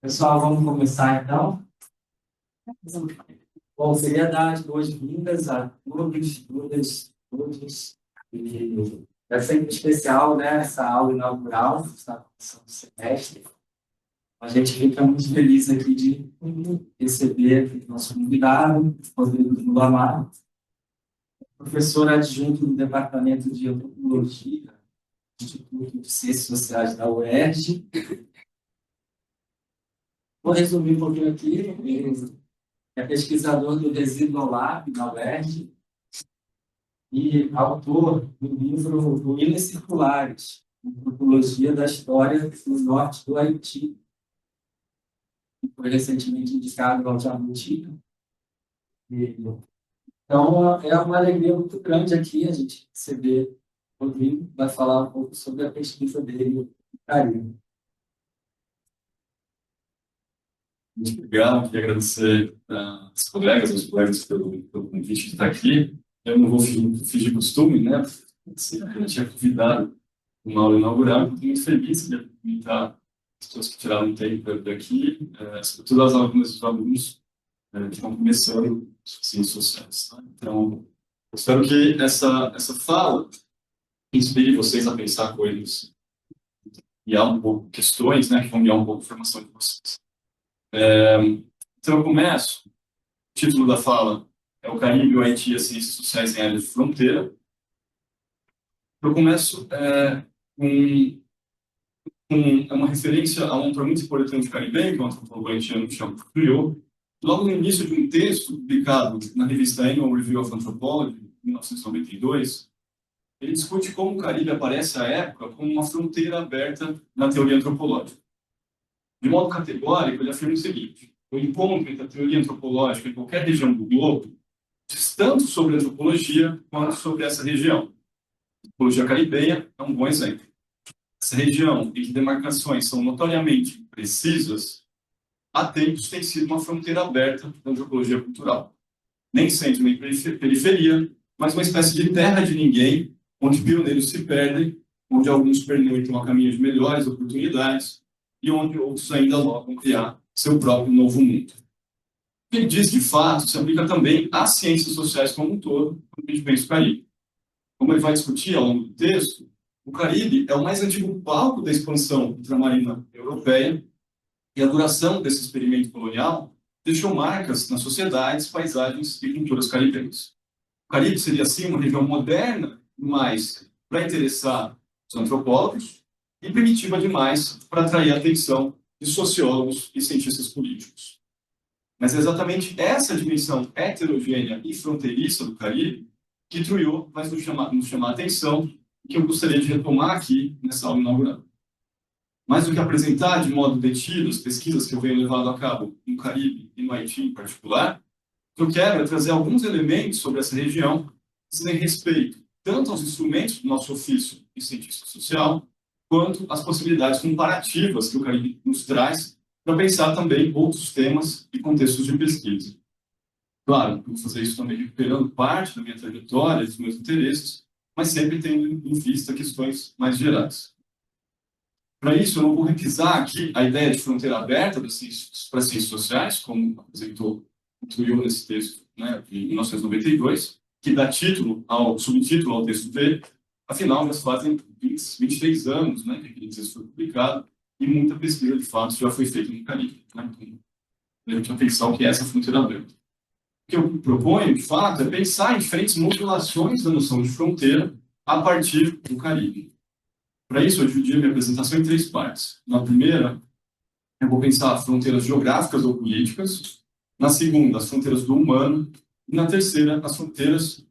Pessoal, vamos começar então. Bom, queria dar as boas-vindas a todos, todas, todos. E é sempre especial, né, essa aula inaugural, essa começando do semestre. A gente fica muito feliz aqui de receber nosso convidado, Rodrigo Lamar, professor adjunto do Departamento de Antropologia do Instituto de Ciências Sociais da UERJ. Vou resumir um pouquinho aqui. É pesquisador do Residual Lab, da UERJ, e autor do livro Ruínas Circulares, Antropologia da História do Norte do Haiti, que foi recentemente indicado ao Jabuti. Então, é uma alegria muito grande aqui a gente receber o Rodrigo, vai falar um pouco sobre a pesquisa dele no Caribe. Muito obrigado, queria agradecer aos colegas pelo convite de estar aqui. Eu não vou fingir costume, né? Eu tinha convidado uma aula inaugural, estou muito feliz de cumprimentar as pessoas que tiraram tempo para vir aqui, sobretudo as alunas e os alunos que estão começando ciências sociais. Tá? Então, eu espero que essa fala inspire vocês a pensar coisas e há um pouco questões, né, que vão guiar um pouco a formação de vocês. Então, eu começo. O título da fala é O Caribe e o Haiti, as ciências sociais em área de fronteira. Eu começo com uma referência a um autor muito importante caribenho, que é um antropólogo haitiano chamado Friot. Logo no início de um texto publicado na revista Annual Review of Anthropology, em 1992, ele discute como o Caribe aparece à época como uma fronteira aberta na teoria antropológica. De modo categórico, ele afirma o seguinte: o encontro entre a teoria antropológica em qualquer região do globo diz tanto sobre a antropologia quanto sobre essa região. A antropologia caribenha é um bom exemplo. Essa região, em que demarcações são notoriamente precisas, há tempos tem sido uma fronteira aberta da antropologia cultural. Nem centro nem periferia, mas uma espécie de terra de ninguém, onde pioneiros se perdem, onde alguns pernoitam a caminho de melhores oportunidades e onde outros ainda logram criar seu próprio novo mundo. O que ele diz, de fato, se aplica também às ciências sociais como um todo, quando a gente pensa o Caribe. Como ele vai discutir ao longo do texto, o Caribe é o mais antigo palco da expansão ultramarina europeia e a duração desse experimento colonial deixou marcas nas sociedades, paisagens e culturas caribenhas. O Caribe seria, assim, uma região moderna demais para interessar os antropólogos e primitiva demais para atrair a atenção de sociólogos e cientistas políticos. Mas é exatamente essa dimensão heterogênea e fronteiriça do Caribe que Trujillo vai nos chamar a atenção e que eu gostaria de retomar aqui nessa aula inaugural. Mais do que apresentar de modo detido as pesquisas que eu venho levando a cabo no Caribe e no Haiti em particular, o que eu quero é trazer alguns elementos sobre essa região que dizem respeito tanto aos instrumentos do nosso ofício em cientista social, quanto às possibilidades comparativas que o Caribe nos traz para pensar também outros temas e contextos de pesquisa. Claro, eu vou fazer isso também recuperando parte da minha trajetória, dos meus interesses, mas sempre tendo em vista questões mais gerais. Para isso, eu não vou requisar aqui a ideia de fronteira aberta para as ciências sociais, como apresentou o Trujillo nesse texto, né, de 1992, que dá subtítulo ao texto dele. Afinal, já fazem 23 anos, né, que aquele texto foi publicado, e muita pesquisa, de fato, já foi feita no Caribe. Né? Então, levante atenção que é essa fronteira aberta. O que eu proponho, de fato, é pensar em diferentes modulações da noção de fronteira a partir do Caribe. Para isso, eu dividi a minha apresentação em 3 partes. Na primeira, eu vou pensar fronteiras geográficas ou políticas. Na segunda, as fronteiras do humano. E na terceira, as fronteiras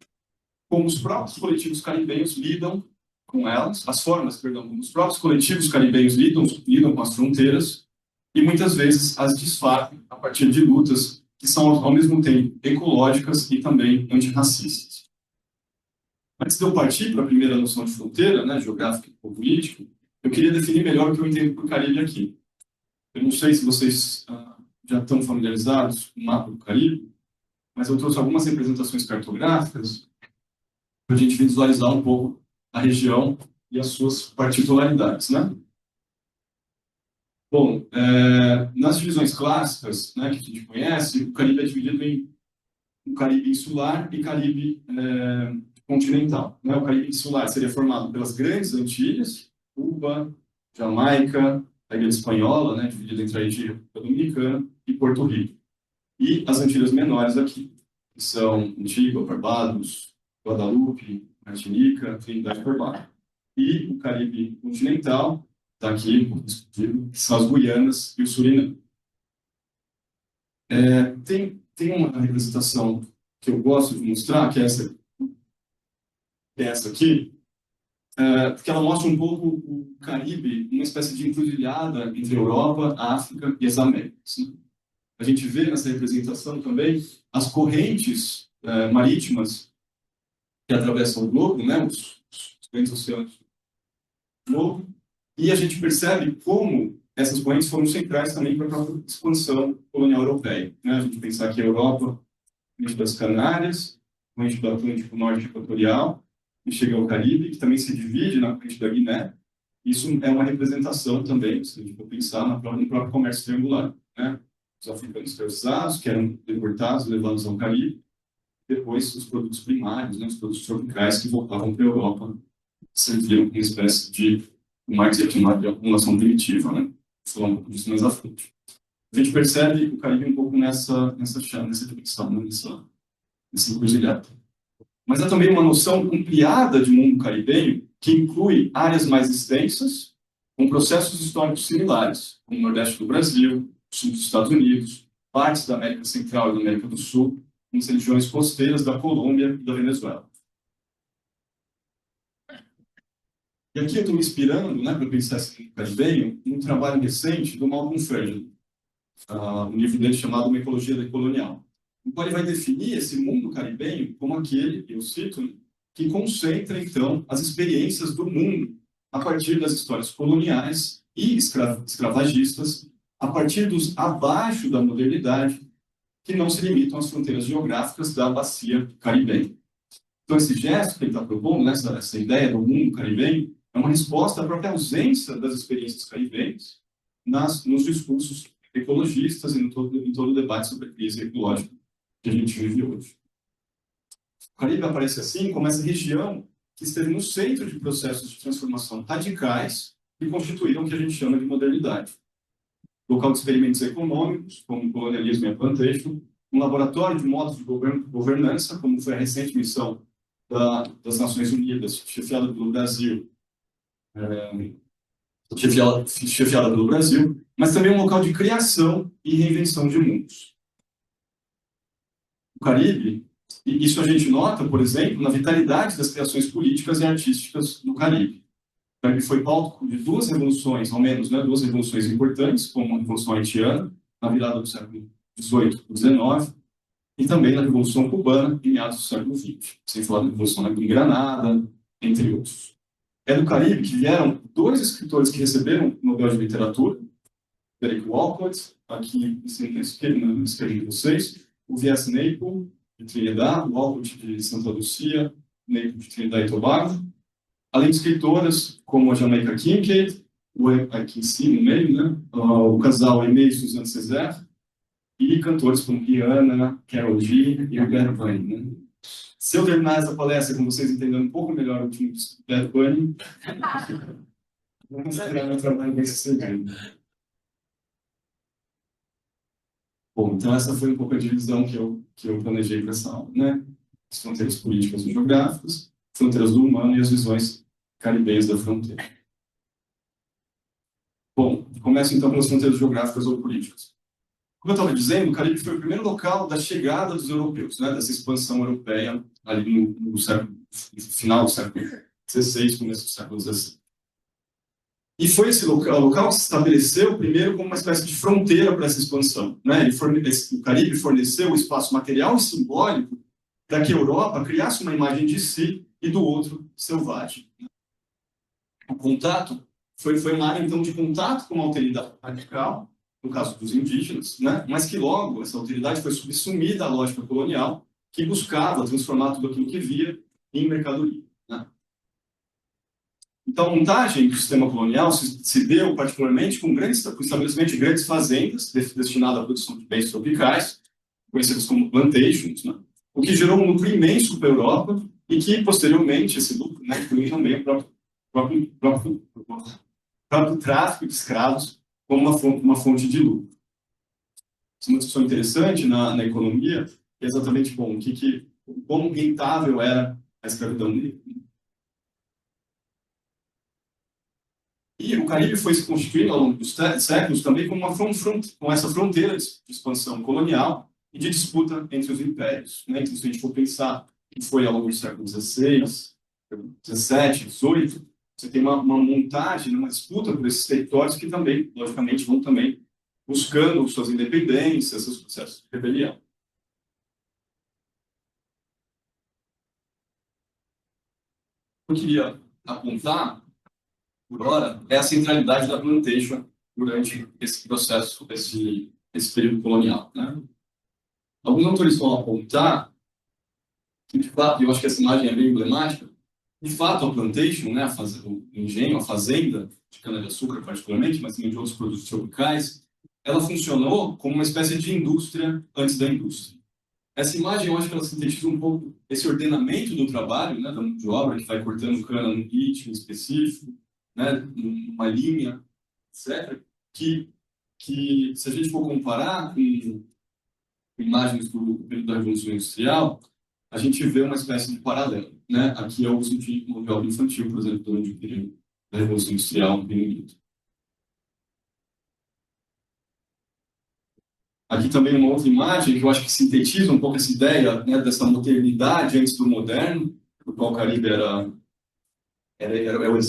como os próprios coletivos caribenhos lidam com elas, as formas, perdão, como os próprios coletivos caribenhos lidam com as fronteiras e muitas vezes as desfazem a partir de lutas que são ao mesmo tempo ecológicas e também antirracistas. Antes de eu partir para a primeira noção de fronteira, né, geográfica ou política, eu queria definir melhor o que eu entendo por Caribe aqui. Eu não sei se vocês já estão familiarizados com o mapa do Caribe, mas eu trouxe algumas representações cartográficas para a gente visualizar um pouco a região e as suas particularidades, né? Bom, nas divisões clássicas, né, que a gente conhece, o Caribe é dividido em o Caribe insular e Caribe continental. Né? O Caribe insular seria formado pelas grandes Antilhas, Cuba, Jamaica, a Ilha Espanhola, né, dividida entre a Ilha Dominicana e Porto Rico. E as Antilhas menores aqui, que são Antigua, Barbados, Guadalupe, Martinica, Trinidad e Tobago. E o Caribe continental, está aqui, um pouco discutido, que são as Guianas e o Suriname. Tem uma representação que eu gosto de mostrar, que é essa aqui, porque ela mostra um pouco o Caribe, uma espécie de encruzilhada entre a Europa, a África e as Américas. Né? A gente vê nessa representação também as correntes marítimas que atravessam o globo, né, os grandes oceanos do globo, e a gente percebe como essas correntes foram centrais também para a própria expansão colonial europeia. Né? A gente pensar que a Europa, corrente das Canárias, corrente do Atlântico Norte Equatorial, e chega ao Caribe, que também se divide na corrente da Guiné. Isso é uma representação também, se a gente for pensar no próprio comércio triangular. Né? Os africanos escravizados, que eram deportados, levados ao Caribe, depois os produtos primários, né, os produtos tropicais que voltavam para a Europa, serviam como uma espécie de marketing de acumulação primitiva. Né? Vou falar um pouco disso mais à frente. A gente percebe o Caribe um pouco nessa dimensão, né? nessa encruzilhada. Mas há também uma noção ampliada de mundo caribenho que inclui áreas mais extensas, com processos históricos similares, como o Nordeste do Brasil, o Sul dos Estados Unidos, partes da América Central e da América do Sul, com as regiões costeiras da Colômbia e da Venezuela. E aqui eu estou me inspirando, né, para pensar esse mundo caribenho, num trabalho recente do Malcolm Frege, um livro dele chamado Uma Ecologia Decolonial. O qual ele vai definir esse mundo caribenho como aquele, eu cito, que concentra, então, as experiências do mundo a partir das histórias coloniais e escravagistas, a partir dos abaixo da modernidade, que não se limitam às fronteiras geográficas da bacia caribenha. Então, esse gesto que ele está propondo, né, essa ideia do mundo caribenho, é uma resposta à própria ausência das experiências caribenhas nos discursos ecologistas e em todo o debate sobre a crise ecológica que a gente vive hoje. O Caribe aparece assim como essa região que esteve no centro de processos de transformação radicais que constituíram o que a gente chama de modernidade. Local de experimentos econômicos, como o colonialismo e a plantation, um laboratório de modos de governança, como foi a recente missão das Nações Unidas, chefiada pelo Brasil, mas também um local de criação e reinvenção de mundos. O Caribe, e isso a gente nota, por exemplo, na vitalidade das criações políticas e artísticas no Caribe. O Caribe foi palco de duas revoluções, ao menos, né, duas revoluções importantes, como a Revolução Haitiana, na virada do século XVIII para o XIX, e também na Revolução Cubana, em meados do século XX, sem falar da Revolução em Granada, entre outros. É do Caribe que vieram dois escritores que receberam o Nobel de Literatura, Derek Walcott, aqui na esquerda de vocês, o V.S. Naipaul, de Trinidad, o Walcott de Santa Lucia, Naipaul de Trinidad e Tobago, além de escritoras como a Jamaica Kincaid, aqui em cima, no meio, né? O casal Aimee e Suzanne Césaire, e cantores como Rihanna, Karol G e o Bad Bunny. Né? Se eu terminar essa palestra com vocês entendendo um pouco melhor o time do Bad Bunny, vou considerar meu trabalho bem sucedido. Bom, então essa foi um pouco a divisão que eu planejei para essa aula, né? As fronteiras políticas e geográficas, fronteiras do humano e as visões caribenhas da fronteira. Bom, começo então pelas fronteiras geográficas ou políticas. Como eu estava dizendo, o Caribe foi o primeiro local da chegada dos europeus, né? Dessa expansão europeia ali no final do século XVI, começo do século XVII. E foi esse local que se estabeleceu primeiro como uma espécie de fronteira para essa expansão. Né? O Caribe forneceu o espaço material e simbólico para que a Europa criasse uma imagem de si e do outro selvagem. O contato foi uma área, então, de contato com uma alteridade radical, no caso dos indígenas, né? Mas que logo essa alteridade foi subsumida à lógica colonial, que buscava transformar tudo aquilo que via em mercadoria. Né? Então, a montagem do sistema colonial se deu particularmente com o estabelecimento de grandes fazendas destinadas à produção de bens tropicais, conhecidas como plantations, né? O que gerou um lucro imenso para a Europa e que, posteriormente, esse lucro, né, inclui também o próprio tráfico de escravos como uma fonte de lucro. Isso é uma discussão interessante na economia, que é exatamente bom, como rentável era a escravidão negra. E o Caribe foi se constituindo ao longo dos séculos também como com essa fronteira de expansão colonial e de disputa entre os impérios, né? Então, se a gente for pensar que foi ao longo do século XVI, XVII, XVIII, você tem uma montagem, uma disputa por esses territórios que também, logicamente, vão também buscando suas independências, seus processos de rebelião. Eu queria apontar, por hora, é a centralidade da plantation durante esse processo, esse período colonial, né? Alguns autores vão apontar que, de fato, eu acho que essa imagem é bem emblemática, de fato, a plantation, né, o engenho, a fazenda de cana-de-açúcar, particularmente, mas também de outros produtos tropicais, ela funcionou como uma espécie de indústria antes da indústria. Essa imagem, eu acho que ela sintetiza um pouco esse ordenamento do trabalho, né, da mão de obra, que vai cortando cana num ritmo específico, né, numa linha, etc., que se a gente for comparar com imagens do período da Revolução Industrial, a gente vê uma espécie de paralelo, né? Aqui é o uso de mão de obra infantil, por exemplo, durante o período da Revolução Industrial no Reino Unido. Aqui também uma outra imagem que eu acho que sintetiza um pouco essa ideia, né, dessa modernidade antes do moderno, do qual o Caribe é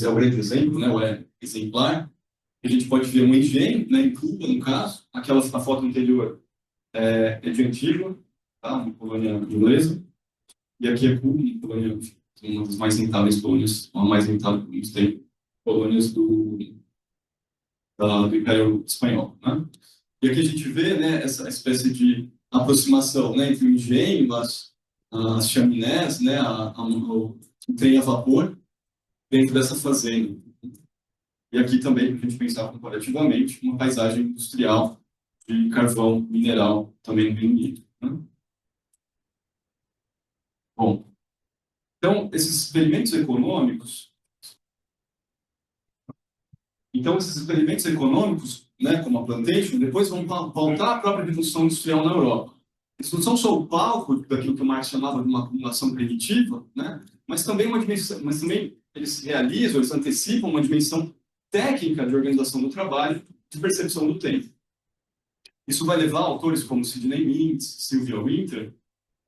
o grande exemplo, né, é exemplar. A gente pode ver um engenho, né, em Cuba, no caso. A foto anterior é de Antigua, tá, uma colônia inglesa. E aqui é Cuba, uma colônia, uma das mais rentáveis colônias, uma mais rentável que a gente tem, colônias do Império Espanhol, né? E aqui a gente vê, né, essa espécie de aproximação, né, entre o engenho, as chaminés, né, o trem a vapor dentro dessa fazenda. E aqui também, para a gente pensar comparativamente, uma paisagem industrial de carvão mineral também no Reino Unido, né? Bom, então, esses experimentos econômicos, né, como a plantation, depois vão pautar a própria Revolução Industrial na Europa. Eles não são só o palco daquilo que o Marx chamava de uma acumulação primitiva, né, mas também eles realizam, eles antecipam uma dimensão técnica de organização do trabalho, de percepção do tempo. Isso vai levar autores como Sidney Mintz, Sylvia Wynter,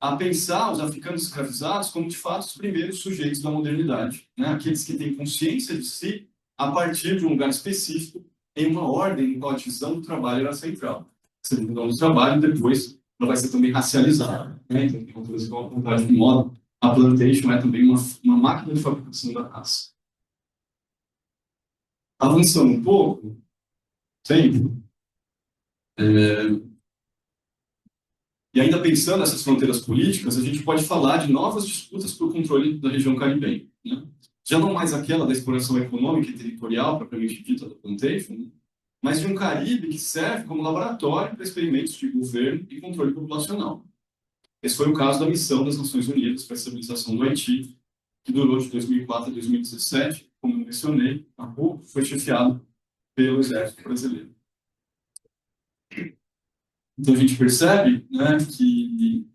a pensar os africanos escravizados como, de fato, os primeiros sujeitos da modernidade, né? Aqueles que têm consciência de si a partir de um lugar específico, em uma ordem em qual a divisão do trabalho era central. Essa divisão do trabalho, depois, ela vai ser também racializada, né? Então, tem autores que vão apontar de que modo a plantation é também uma máquina de fabricação da raça. Avançando um pouco, sempre, e ainda pensando nessas fronteiras políticas, a gente pode falar de novas disputas por controle da região caribenha, né? Já não mais aquela da exploração econômica e territorial, propriamente dita da plantation, né? Mas de um Caribe que serve como laboratório para experimentos de governo e controle populacional. Esse foi o caso da missão das Nações Unidas para a estabilização do Haiti, que durou de 2004 a 2017, como eu mencionei há pouco, foi chefiado pelo Exército Brasileiro. Então a gente percebe, né, que,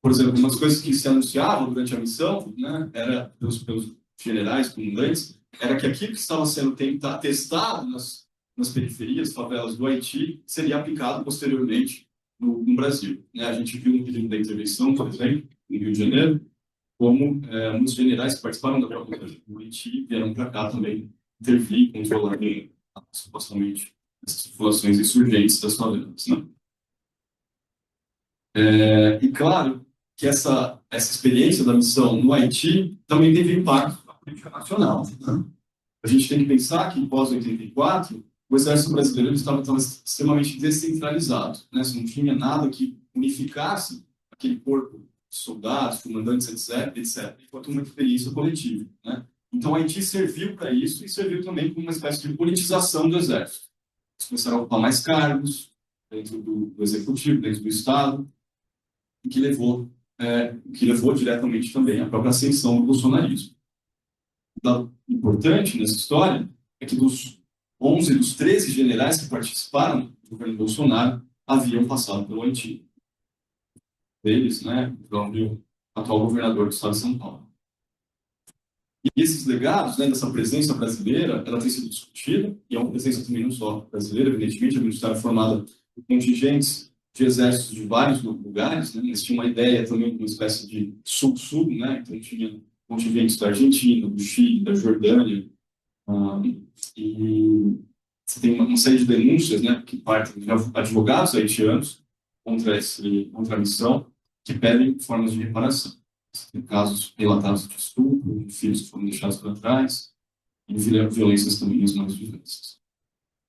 por exemplo, umas coisas que se anunciavam durante a missão, né, era pelos generais, comandantes, era que aquilo que estava sendo testado nas periferias, favelas do Haiti, seria aplicado posteriormente no Brasil, né? A gente viu no pedido da intervenção, por exemplo, no Rio de Janeiro, como muitos generais que participaram da própria do Haiti vieram para cá também intervir, controlar supostamente essas populações insurgentes das favelas, né? E claro que essa experiência da missão no Haiti também teve impacto na política nacional, né? A gente tem que pensar que, pós 84, o exército brasileiro estava extremamente descentralizado, né? Você não tinha nada que unificasse aquele corpo de soldados, comandantes, etc., etc., enquanto uma experiência coletiva, né? Então, Haiti serviu para isso e serviu também como uma espécie de politização do exército. Eles começaram a ocupar mais cargos dentro do executivo, dentro do Estado, o que levou diretamente também à própria ascensão do bolsonarismo. O dado importante nessa história é que dos 11 dos 13 generais que participaram do governo Bolsonaro haviam passado pelo Haiti. Deles, né, o atual governador do estado de São Paulo. E esses legados, né, dessa presença brasileira, ela tem sido discutida, e é uma presença também não só brasileira, evidentemente, a ministério é formada por contingentes de exércitos de vários lugares, né, eles tinham uma ideia também de uma espécie de sul-sul, né, então tinha contingentes da Argentina, do Chile, da Jordânia, e você tem uma série de denúncias, né, que partem de advogados haitianos contra a missão, que pedem formas de reparação. Tem casos relatados de estupro, de filhos que foram deixados para trás, e violências também as mais diversas.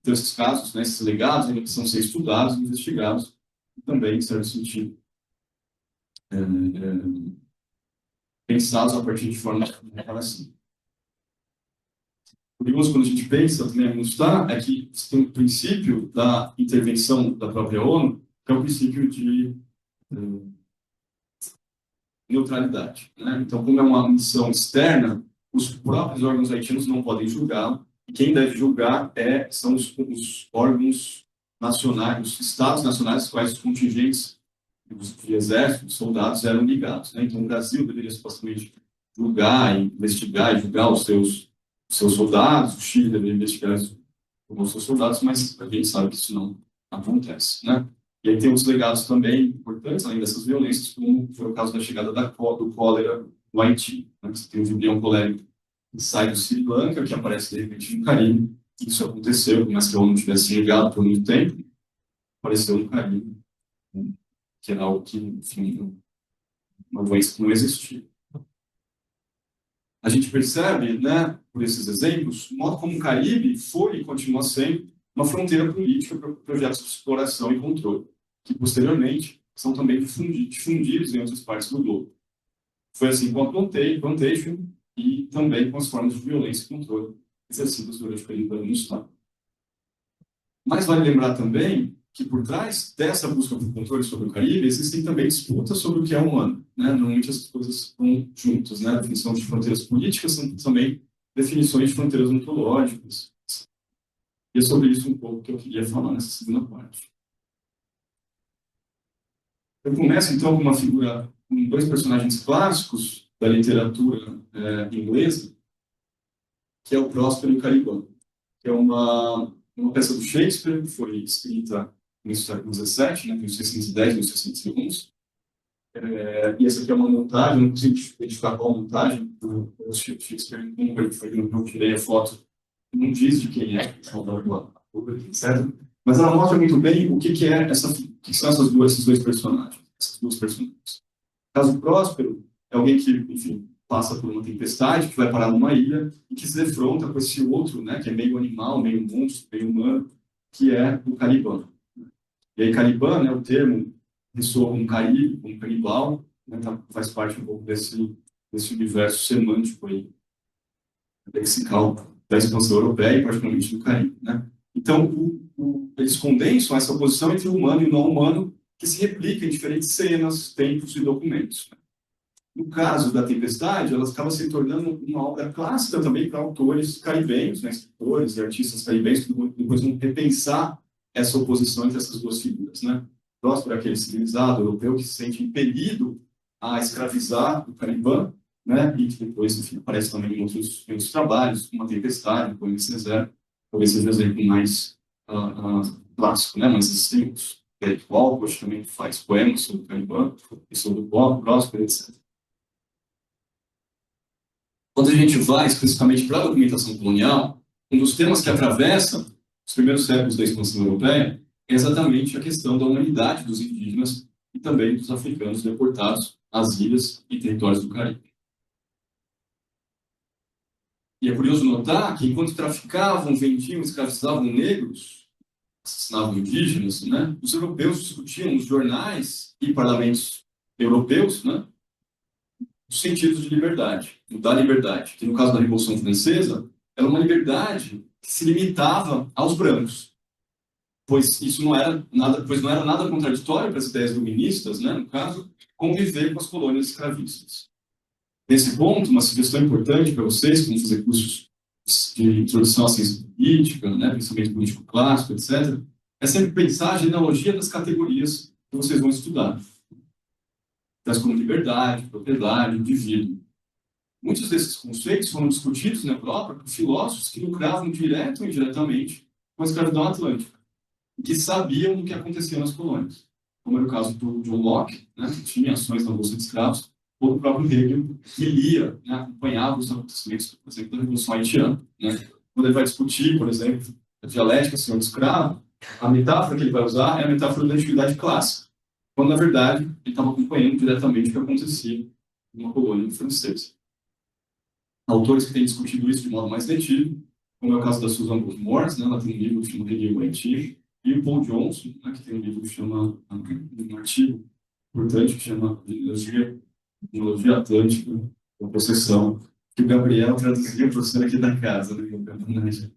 Então, esses casos, né, esses legados, ainda precisam ser estudados, investigados, e também, em certo sentido, pensados a partir de formas de reparação. Curioso, quando a gente pensa também a MINUSTAH, é que você tem o princípio da intervenção da própria ONU, que é o princípio de neutralidade, né? Então, como é uma missão externa, os próprios órgãos haitianos não podem julgar, e quem deve julgar são os órgãos nacionais, os estados nacionais, quais os contingentes de exército, de soldados eram ligados, né? Então, o Brasil deveria supostamente julgar, investigar e julgar os seus soldados, o Chile deveria investigar os seus soldados, mas a gente sabe que isso não acontece, né? E aí tem outros legados também importantes, além dessas violências, como foi o caso da chegada do cólera no Haiti, né? Você tem o vibrião colérico que sai do Sri Lanka, que aparece de repente no Caribe. Isso aconteceu, mas que a ONU não tivesse ligado por muito tempo, apareceu no Caribe, né? Que era algo que, enfim, uma doença que não existia. A gente percebe, né, por esses exemplos, o modo como o Caribe foi e continua sendo uma fronteira política para projetos de exploração e controle, que posteriormente são também difundidos em outras partes do globo. Foi assim com a plantation e também com as formas de violência e controle exercidas durante o período da MINUSTAH. Mas vale lembrar também que por trás dessa busca por controle sobre o Caribe existem também disputas sobre o que é humano, né? Normalmente as coisas estão juntas, né? A definição de fronteiras políticas são também definições de fronteiras ontológicas. E é sobre isso um pouco que eu queria falar nessa segunda parte. Eu começo então com uma figura, com dois personagens clássicos da literatura inglesa, que é o Próspero e o Caliban, que é uma peça do Shakespeare que foi escrita no século XVII, né, 1610, 1611. E essa aqui é uma montagem, não consigo identificar qual montagem, do Shakespeare, como ele foi, não tirei a foto, não diz de quem é, etc. Mas ela mostra muito bem o que são esses dois personagens, essas duas personagens. O caso Próspero é alguém que, enfim, passa por uma tempestade, que vai parar numa ilha e que se defronta com esse outro, né, que é meio animal, meio monstro, meio humano, que é o Caliban. E aí, Caliban, né, o termo ressoa com Caribe, com canibal, né, faz parte um pouco desse universo semântico aí, lexical da expansão europeia e particularmente do Caribe, né? Então, eles condensam essa oposição entre o humano e o não humano que se replica em diferentes cenas, tempos e documentos. No caso da Tempestade, ela acaba se tornando uma obra clássica também para autores caribenhos, né, escritores e artistas caribenhos que depois vão repensar essa oposição entre essas duas figuras, né? Próspero é aquele civilizado europeu que se sente impelido a escravizar o Caliban, né? E que depois, enfim, aparece também em outros trabalhos, como a Tempestade, como esse César, talvez seja o exemplo mais clássico, né? Mas existem outros. Eric Walpole também faz poemas sobre o Caliban, e sobre o Próspero, etc. Quando a gente vai especificamente para a documentação colonial, um dos temas que atravessa os primeiros séculos da expansão europeia é exatamente a questão da humanidade dos indígenas e também dos africanos deportados às ilhas e territórios do Caribe. E é curioso notar que, enquanto traficavam, vendiam, escravizavam negros, assassinavam indígenas, né, os europeus discutiam nos jornais e parlamentos europeus, né, os sentidos de liberdade, da liberdade, que no caso da Revolução Francesa, era uma liberdade que se limitava aos brancos, pois não era nada contraditório para as ideias iluministas, né, no caso, conviver com as colônias escravistas. Nesse ponto, uma sugestão importante para vocês, como fazer cursos de introdução à ciência política, né, pensamento político clássico, etc., é sempre pensar a genealogia das categorias que vocês vão estudar, tais como liberdade, propriedade, indivíduo. Muitos desses conceitos foram discutidos na Europa por filósofos que lucravam direto ou indiretamente com a escravidão atlântica, e que sabiam do que acontecia nas colônias, como era o caso do John Locke, né, que tinha ações na Bolsa de Escravos, ou do próprio Hegel, que lia, né, acompanhava os acontecimentos, por exemplo, da Revolução Haitiana. Né. Quando ele vai discutir, por exemplo, a dialética senhor do escravo, a metáfora que ele vai usar é a metáfora da antiguidade clássica, quando, na verdade, ele estava acompanhando diretamente o que acontecia numa colônia francesa. Autores que têm discutido isso de modo mais detido, como é o caso da Susan Moore, né, ela tem um livro que chama Hegel e Haiti, e o Paul Johnson, né, que tem um livro que chama, um artigo importante que chama Ideologia Atlântica, da Possessão, que o Gabriel traduzia o professor aqui da casa, né,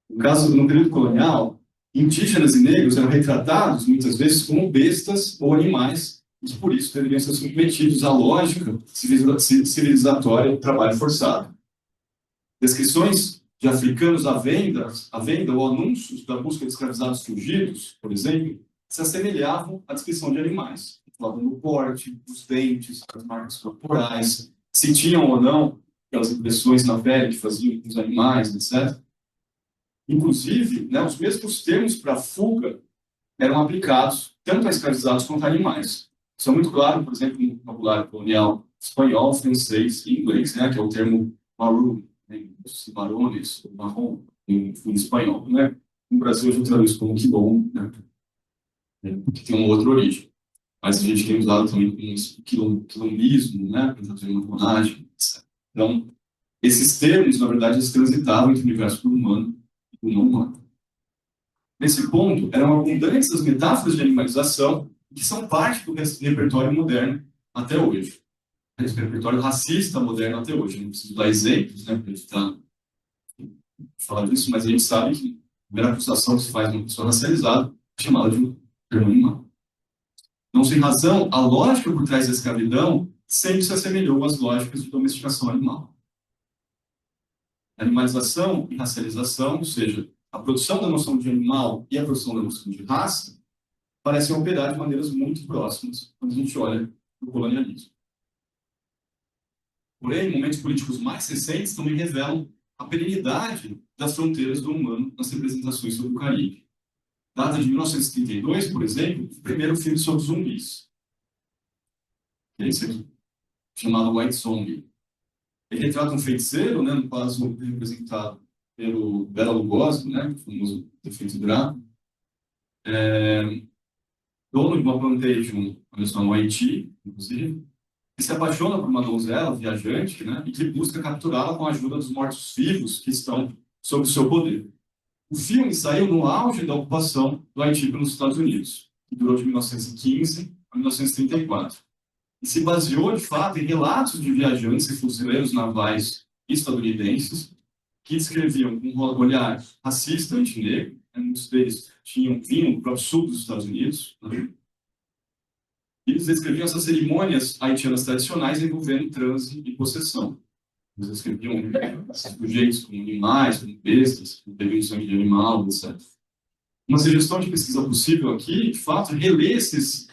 no caso, no período colonial, indígenas e negros eram retratados, muitas vezes, como bestas ou animais, e por isso deveriam ser submetidos à lógica civilizatória do trabalho forçado. Descrições de africanos à venda ou anúncios da busca de escravizados fugidos, por exemplo, se assemelhavam à descrição de animais. Falavam do porte, dos dentes, das marcas corporais, se tinham ou não aquelas impressões na pele que faziam com os animais, etc. Inclusive, né, os mesmos termos para fuga eram aplicados tanto a escravizados quanto a animais. Isso é muito claro, por exemplo, no vocabulário colonial espanhol, francês e inglês, né, que é o termo maroon, os cimarrones, o marrom, em espanhol. Né? No Brasil, a gente traduz como quilombo, né? Que tem uma outra origem. Mas a gente tem usado também como quilombismo, né? Para traduzir uma clonagem, etc. Então, esses termos, na verdade, eles transitavam entre o universo humano e o não humano. Nesse ponto, eram abundantes as metáforas de animalização que são parte do repertório moderno até hoje. Esse repertório racista moderno até hoje. Não preciso dar exemplos, né, para evitar falar disso, mas a gente sabe que a primeira acusação que se faz de uma pessoa racializada é chamada de um termo animal. Não sem razão, a lógica por trás da escravidão sempre se assemelhou às lógicas de domesticação animal. A animalização e racialização, ou seja, a produção da noção de animal e a produção da noção de raça, parecem operar de maneiras muito próximas quando a gente olha para o colonialismo. Porém, momentos políticos mais recentes também revelam a perenidade das fronteiras do humano nas representações sobre o Caribe. Data de 1932, por exemplo, o primeiro filme sobre zumbis. Esse aqui, chamado White Zombie. Ele retrata um feiticeiro, né, no caso representado pelo Bela Lugosi, né, o famoso Defeito Drácula, dono de uma plantation, olha só, no Haiti, inclusive, que se apaixona por uma donzela viajante, né, e que busca capturá-la com a ajuda dos mortos-vivos que estão sob o seu poder. O filme saiu no auge da ocupação do Haiti pelos Estados Unidos, que durou de 1915 a 1934, e se baseou, de fato, em relatos de viajantes e fuzileiros navais estadunidenses que descreviam com um olhar racista anti-negro, né, muitos deles vinham do próprio sul dos Estados Unidos, né? Eles descreviam essas cerimônias haitianas tradicionais envolvendo transe e possessão. Eles descreviam esses sujeitos como animais, como bestas, como bebiam sangue de animal, etc. Uma sugestão de pesquisa possível aqui, de fato, é reler esses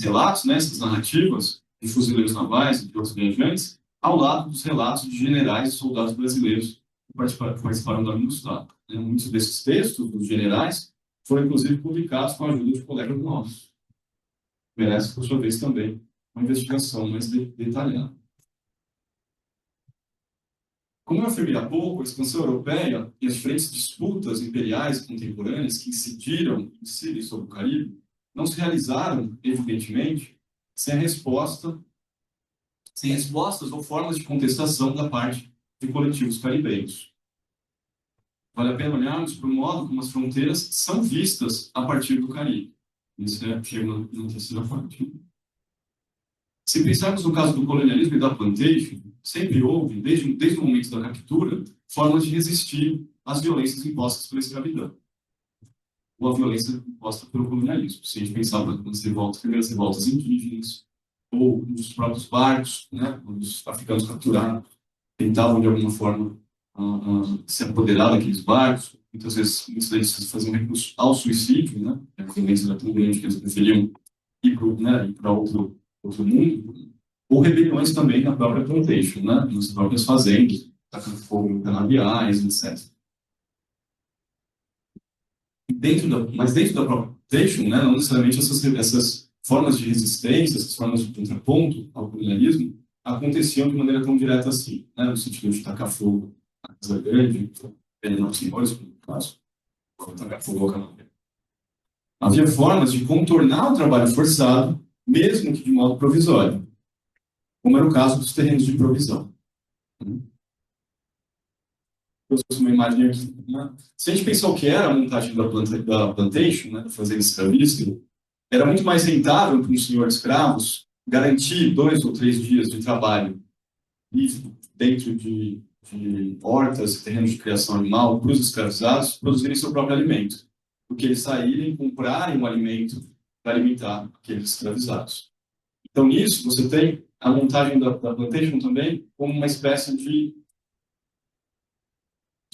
relatos, né, essas narrativas de fuzileiros navais e de outros viajantes, ao lado dos relatos de generais e soldados brasileiros que participaram da Minustah. Muitos desses textos dos generais foram, inclusive, publicados com a ajuda de colegas nossos. Merece, por sua vez, também uma investigação mais detalhada. Como eu afirmei há pouco, a expansão europeia e as diferentes disputas imperiais contemporâneas que incidem sobre o Caribe não se realizaram, evidentemente, sem respostas ou formas de contestação da parte de coletivos caribenhos. Vale a pena olharmos para o modo como as fronteiras são vistas a partir do Caribe. Isso é na terceira parte. Se pensarmos no caso do colonialismo e da plantation, sempre houve, desde o momento da captura, formas de resistir às violências impostas pela escravidão, ou à violência imposta pelo colonialismo. Se a gente pensar nas revoltas, primeiras revoltas indígenas, ou nos próprios barcos, né, quando os africanos capturaram, tentavam de alguma forma se apoderar daqueles barcos, muitas vezes muitos deles faziam recurso ao suicídio, né, a violência era tão grande que eles preferiam ir para outro mundo, ou rebeliões também na própria plantation, né, nas próprias fazendas, tacando fogo em canaviais, etc. Mas dentro da própria plantation, né, não necessariamente essas formas de resistência, essas formas de contraponto ao colonialismo aconteciam de maneira tão direta assim, né, no sentido de tacar fogo na casa grande, envenenar os senhores, no caso, tacar fogo ao canavial. Havia formas de contornar o trabalho forçado, mesmo que de modo provisório, como era o caso dos terrenos de provisão. Eu trouxe uma imagem aqui. Né? Se a gente pensar o que era a montagem da plantation, né, da fazenda escravista, era muito mais rentável para um senhor de escravos garantir 2 ou 3 dias de trabalho dentro de hortas e terrenos de criação animal para os escravizados produzirem seu próprio alimento, do que eles saírem e comprarem um alimento para alimentar aqueles escravizados. Então, nisso, você tem a montagem da plantation também como uma espécie de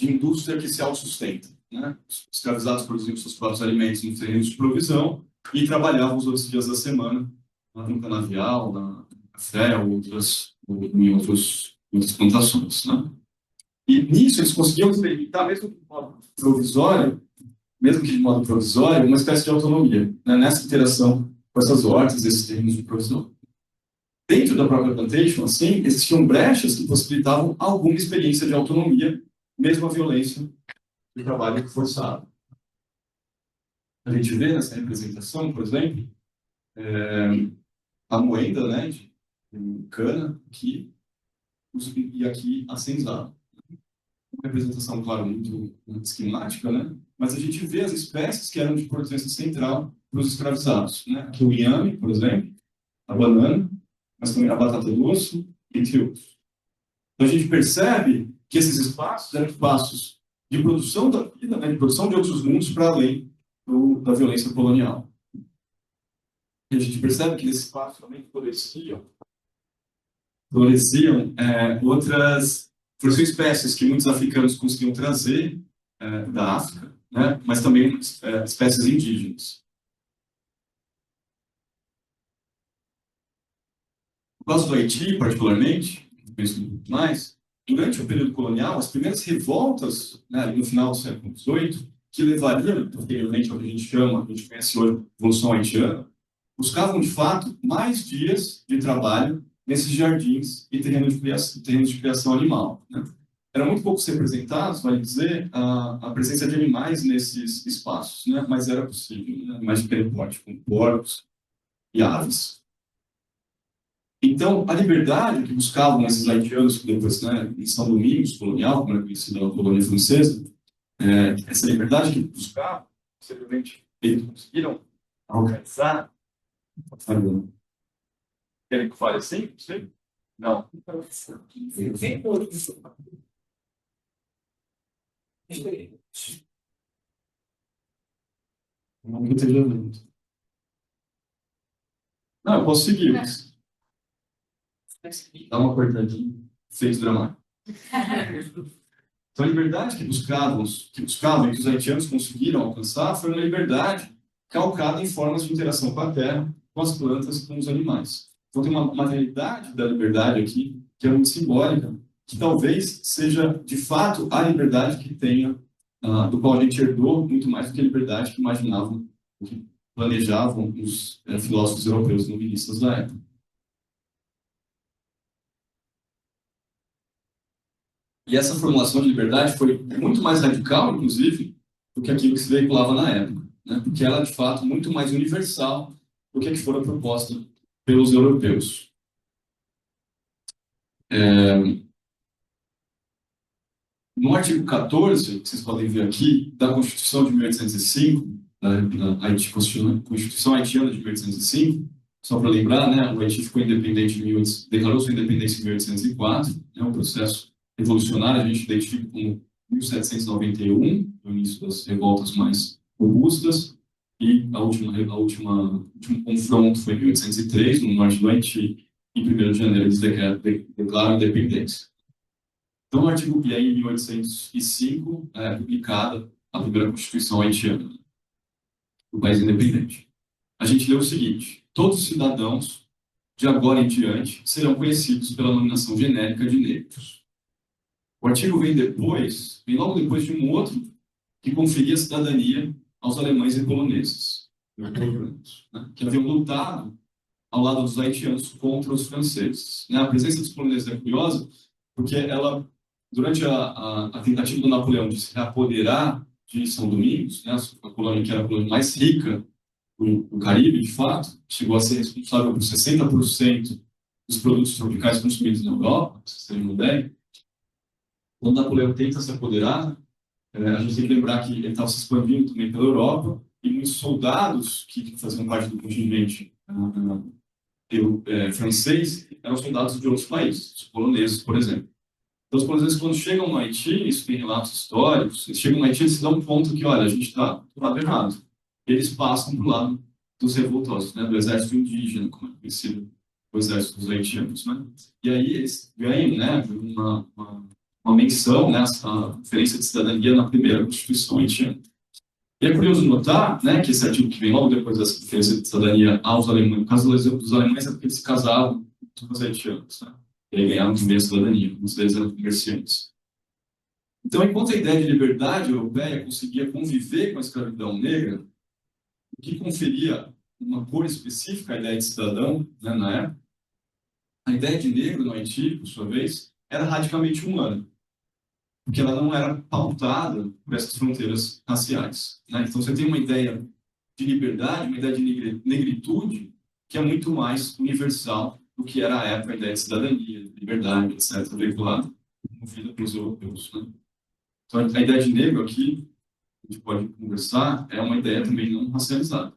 indústria que se autossustenta. Né? Os escravizados produziam seus próprios alimentos nos terrenos de provisão e trabalhavam os outros dias da semana no canavial, na café ou em outras plantações. Né? E nisso eles conseguiam experimentar, mesmo que de modo provisório, uma espécie de autonomia, né? Nessa interação com essas hortas, esses terrenos de provisão. Dentro da própria plantation, assim, existiam brechas que possibilitavam alguma experiência de autonomia, mesmo a violência do trabalho forçado. A gente vê nessa representação, por exemplo, a moenda, né, de cana aqui, e aqui a senzala. Uma representação, claro, muito esquemática, né? Mas a gente vê as espécies que eram de importância central para os escravizados. Né? Aqui o inhame, por exemplo, a banana, mas também a batata doce, entre outros. Então a gente percebe que esses espaços eram espaços de produção da vida, né? De produção de outros mundos para além da violência colonial. E a gente percebe que nesse espaço também floresciam outras espécies que muitos africanos conseguiam trazer da África, né? Mas também espécies indígenas. No caso do Haiti, particularmente, penso muito mais, durante o período colonial, as primeiras revoltas, né, no final do século XVIII, que levariam, posteriormente, ao que a gente conhece hoje, Revolução Haitiana, buscavam, de fato, mais dias de trabalho nesses jardins e terrenos de criação animal. Né? Eram muito poucos representados, vale dizer, a presença de animais nesses espaços, né? Mas era possível, né? Animais de pequeno porte, como porcos e aves. Então, a liberdade que buscavam esses haitianos, que depois, né, em São Domingos, colonial, como era conhecida na colônia francesa, essa liberdade que buscavam, simplesmente eles conseguiram alcançar. Querem que eu fale assim? Sim? Não. Não entendi muito. Não, eu posso seguir, mas dá uma cortadinha. Fez dramático. Então, a liberdade que buscavam e que os haitianos conseguiram alcançar foi uma liberdade calcada em formas de interação com a terra, com as plantas e com os animais. Então, tem uma materialidade da liberdade aqui que é muito simbólica, que talvez seja, de fato, a liberdade que tenha, do qual a gente herdou muito mais do que a liberdade que imaginavam, que planejavam os filósofos europeus iluministas da época. E essa formulação de liberdade foi muito mais radical, inclusive, do que aquilo que se veiculava na época, né? Porque ela é, de fato, muito mais universal do que a que fora proposta pelos europeus. No artigo 14, que vocês podem ver aqui, da Constituição de 1805, da Constituição haitiana de 1805, Só para lembrar, né, o Haiti ficou independente declarou sua independência em 1804, é um processo revolucionário, a gente identifica como 1791, o início das revoltas mais robustas, e o último confronto foi em 1803, no norte do Haiti, e em 1º de janeiro eles declaram independência. Então, o artigo, e aí, em 1805, é publicada a primeira Constituição haitiana, do país independente. A gente lê o seguinte: todos os cidadãos, de agora em diante, serão conhecidos pela nominação genérica de negros. O artigo vem logo depois de um outro que conferia a cidadania aos alemães e poloneses, né, que haviam lutado ao lado dos haitianos contra os franceses. Né? A presença dos poloneses é curiosa, porque ela, durante a tentativa do Napoleão de se apoderar de São Domingos, né, a colônia que era a colônia mais rica do Caribe, de fato, chegou a ser responsável por 60% dos produtos tropicais consumidos na Europa, para vocês terem uma ideia. Quando Napoleão tenta se apoderar, a gente tem que lembrar que ele estava se expandindo também pela Europa, e muitos soldados que faziam parte do contingente francês eram soldados de outros países, os poloneses, por exemplo. Então, os poloneses, quando chegam no Haiti, isso tem relatos históricos, eles chegam no Haiti e se dão conta que, olha, a gente está do lado errado. Eles passam para o lado dos revoltosos, né, do exército indígena, como é conhecido o exército dos haitianos. Né? E aí eles ganham, né, uma menção, né, a referência de cidadania na primeira Constituição haitiana. E é curioso notar, né, que esse artigo que vem logo depois dessa referência de cidadania aos alemães, no caso dos alemães é porque eles se casavam com os haitianos, né? E aí ganharam também a cidadania, muitos deles eram comerciantes. Então, enquanto a ideia de liberdade europeia conseguia conviver com a escravidão negra, o que conferia uma cor específica à ideia de cidadão, né, na época, a ideia de negro no Haiti, por sua vez, era radicalmente humana, porque ela não era pautada por essas fronteiras raciais. Né? Então, você tem uma ideia de liberdade, uma ideia de negritude, que é muito mais universal do que era à época a ideia de cidadania, de liberdade, etc., veiculada, promovida pelos europeus. Né? Então, a ideia de negro aqui, a gente pode conversar, é uma ideia também não racializada.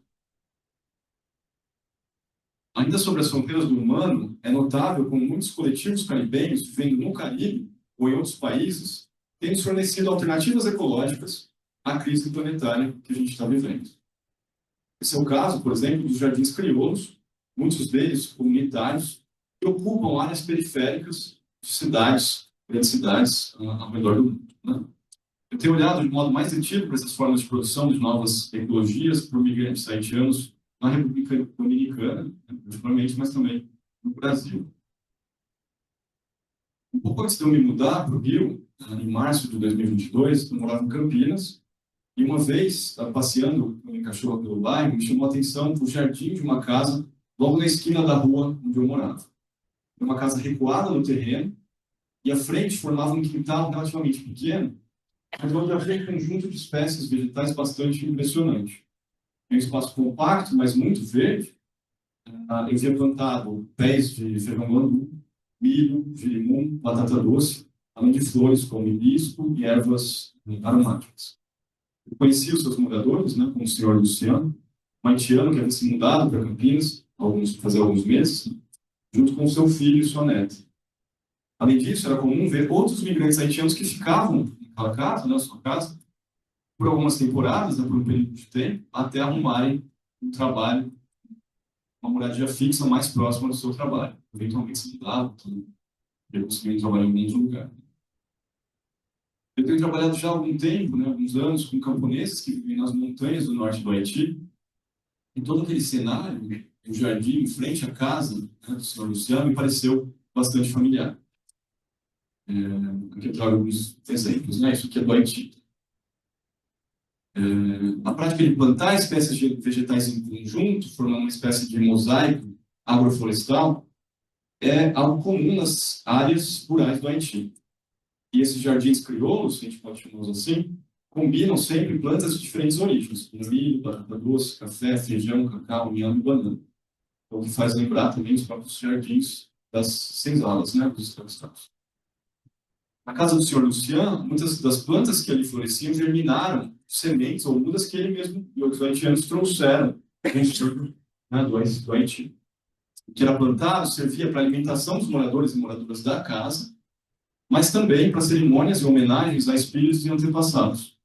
Ainda sobre as fronteiras do humano, é notável como muitos coletivos caribenhos vivendo no Caribe ou em outros países têm nos fornecido alternativas ecológicas à crise planetária que a gente está vivendo. Esse é o caso, por exemplo, dos jardins crioulos, muitos deles comunitários, que ocupam áreas periféricas de cidades, grandes cidades ao redor do mundo. Né? Eu tenho olhado de modo mais detido para essas formas de produção de novas tecnologias por migrantes haitianos na República Dominicana, né, particularmente, mas também no Brasil. Um pouco antes de eu me mudar para o Rio, em março de 2022, eu morava em Campinas, e uma vez, passeando com minha cachorra pelo bairro, me chamou a atenção o jardim de uma casa logo na esquina da rua onde eu morava. Era uma casa recuada no terreno, e a frente formava um quintal relativamente pequeno, mas onde havia um conjunto de espécies vegetais bastante impressionante. É um espaço compacto, mas muito verde. Eu havia plantado pés de feijão-bambu, milho, girimum, batata doce, além de flores como hibisco e ervas aromáticas. Eu conheci os seus moradores, né, como o senhor Luciano, um haitiano que havia se mudado para Campinas fazia alguns meses, junto com seu filho e sua neta. Além disso, era comum ver outros migrantes haitianos que ficavam naquela casa, na sua casa, por algumas temporadas, né, por um período de tempo, até arrumarem um trabalho, uma moradia fixa mais próxima do seu trabalho. Eventualmente se mudavam, e conseguiram trabalhar em algum outro lugar. Eu tenho trabalhado já há algum tempo, né, alguns anos, com camponeses que vivem nas montanhas do norte do Haiti. E todo aquele cenário, o jardim em frente à casa, né, do senhor Luciano, me pareceu bastante familiar. Aqui eu trago alguns exemplos, né? Isso aqui é do Haiti. A prática de plantar espécies de vegetais em conjunto, formando uma espécie de mosaico agroflorestal, é algo comum nas áreas rurais do Haiti. E esses jardins crioulos, que a gente pode chamar assim, combinam sempre plantas de diferentes origens, como milho, batata doce, café, feijão, cacau, inhame e banana. O que faz lembrar também os próprios jardins das senzalas, né, dos escravos. Na casa do senhor Luciano, muitas das plantas que ali floresciam germinaram sementes ou mudas que ele mesmo e outros haitianos trouxeram, né, do Haiti. O que era plantado servia para a alimentação dos moradores e moradoras da casa, mas também para cerimônias e homenagens a espíritos e antepassados,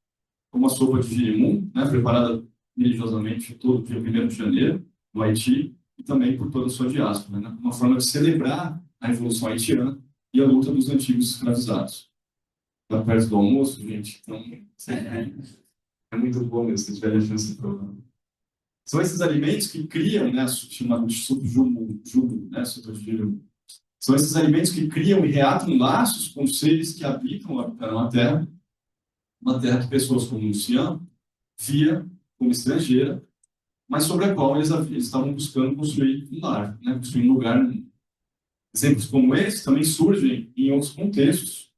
como a sopa de girimum, né, preparada religiosamente todo dia 1º de janeiro, no Haiti, e também por toda a sua diáspora, né, uma forma de celebrar a Revolução Haitiana e a luta dos antigos escravizados. Está perto do almoço, gente? Então, é muito bom mesmo, se tiver a chance de provar. São esses alimentos que criam, né, chamado de jugo, né, sopa de girimum. São esses alimentos que criam e reatam laços com seres que habitaram a terra, uma terra que pessoas como Luciano via como estrangeira, mas sobre a qual eles estavam buscando construir um lar, né, construir um lugar. Exemplos como esse também surgem em outros contextos,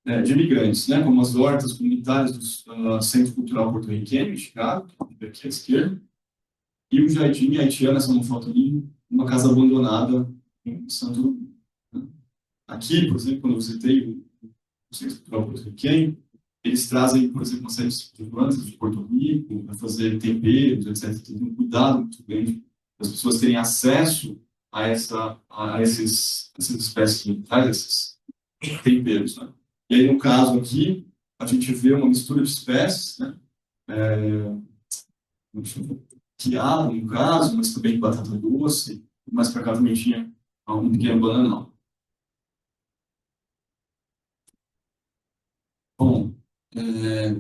né, de imigrantes, né, como as hortas comunitárias do Centro Cultural Porto-Riquenho, em Chicago, aqui à esquerda, e o jardim haitiano, essa não foto ali, uma casa abandonada em Santo Domingo. Aqui, por exemplo, quando eu visitei o Centro Cultural Porto-Riquenho, eles trazem, por exemplo, uma série de plantas de Porto Rico para fazer temperos, etc. Tem um cuidado muito grande para as pessoas terem acesso essas espécies de esses temperos, né? E aí, no caso aqui, a gente vê uma mistura de espécies, né? Quiabo, no caso, mas também batata doce, mais para cá também tinha um pequeno bananal. Bom,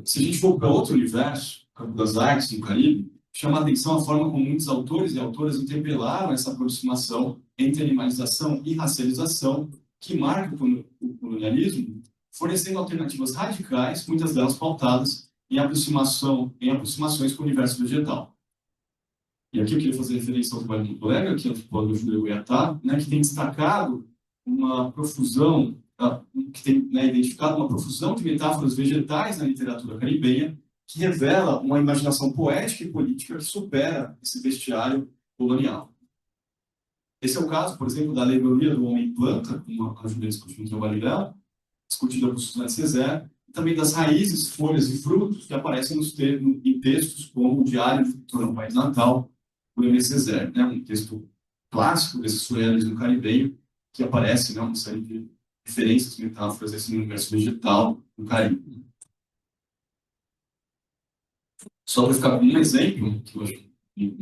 se a gente for para outro universo, campo das artes no Caribe, chama a atenção a forma como muitos autores e autoras interpelaram essa aproximação entre animalização e racialização que marca o colonialismo, fornecendo alternativas radicais, muitas delas pautadas em aproximações com o universo vegetal. E aqui eu queria fazer referência ao trabalho do colega, que é o antropólogo Júlio Goiatá, né, que tem destacado uma profusão, que tem, né, identificado uma profusão de metáforas vegetais na literatura caribenha, que revela uma imaginação poética e política que supera esse bestiário colonial. Esse é o caso, por exemplo, da alegoria do homem-planta, como a Júlia discutiu no trabalho dela, discutida por Suzanne Césaire, e também das raízes, folhas e frutos que aparecem em textos como o Diário de Vitor no País Natal, por Aimé Césaire, né, um texto clássico desse surrealismo caribenho, que aparece, né, uma série de referências, metáforas desse universo vegetal no Caribe. Só para ficar com um exemplo, que eu acho em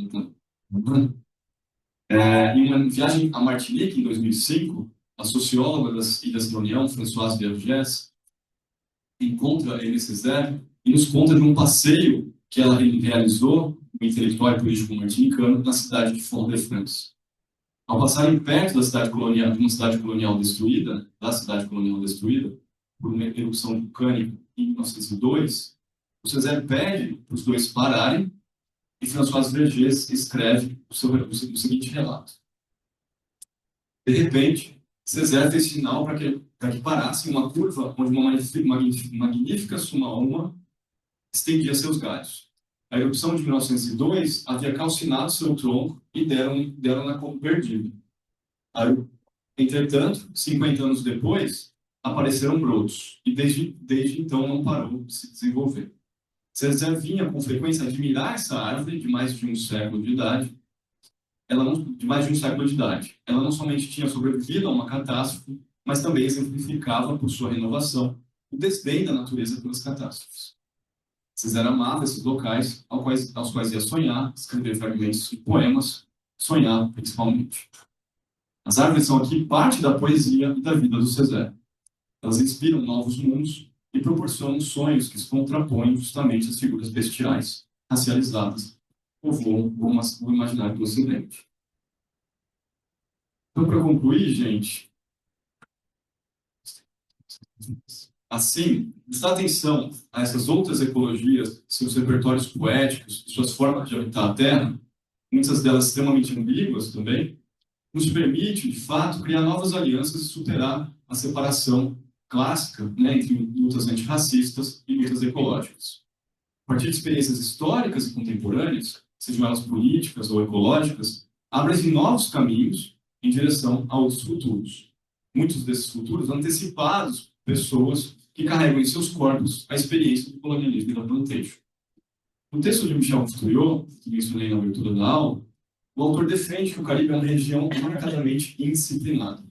uma viagem a Martinique, em 2005, a socióloga das Ilhas da União, Françoise Vergès, encontra Aimé Césaire e nos conta de um passeio que ela realizou, o intelectual e político martinicano, na cidade de Fort-de-France. Ao passarem perto da cidade colonial, de uma cidade colonial destruída, por uma erupção vulcânica em 1902, o Césaire pede para os dois pararem e Françoise Vergès escreve o seguinte relato. De repente, Césaire fez sinal para que parasse em uma curva onde uma magnífica suma-uma estendia seus galhos. A erupção de 1902 havia calcinado seu tronco e deram-na como perdida. Entretanto, 50 anos depois, apareceram brotos, e desde então não parou de se desenvolver. Césaire vinha com frequência admirar essa árvore de mais de um século de idade. Ela não somente tinha sobrevivido a uma catástrofe, mas também exemplificava, por sua renovação, o desdém da natureza pelas catástrofes. Césaire amava esses locais aos quais ia sonhar, escrever fragmentos de poemas, sonhar principalmente. As árvores são aqui parte da poesia e da vida do Césaire. Elas inspiram novos mundos e proporcionam sonhos que se contrapõem justamente às figuras bestiais, racializadas, que povoam o imaginário do Ocidente. Então, para concluir, gente, assim, prestar atenção a essas outras ecologias, seus repertórios poéticos, suas formas de habitar a Terra, muitas delas extremamente ambíguas também, nos permite, de fato, criar novas alianças e superar a separação clássica, né, entre lutas antirracistas e lutas ecológicas. A partir de experiências históricas e contemporâneas, sejam elas políticas ou ecológicas, abrem-se novos caminhos em direção a outros futuros. Muitos desses futuros antecipados por pessoas que carregam em seus corpos a experiência do colonialismo e da plantation. No texto de Michel Foucault, que mencionei na abertura da aula, O autor defende que o Caribe é uma região marcadamente indisciplinada,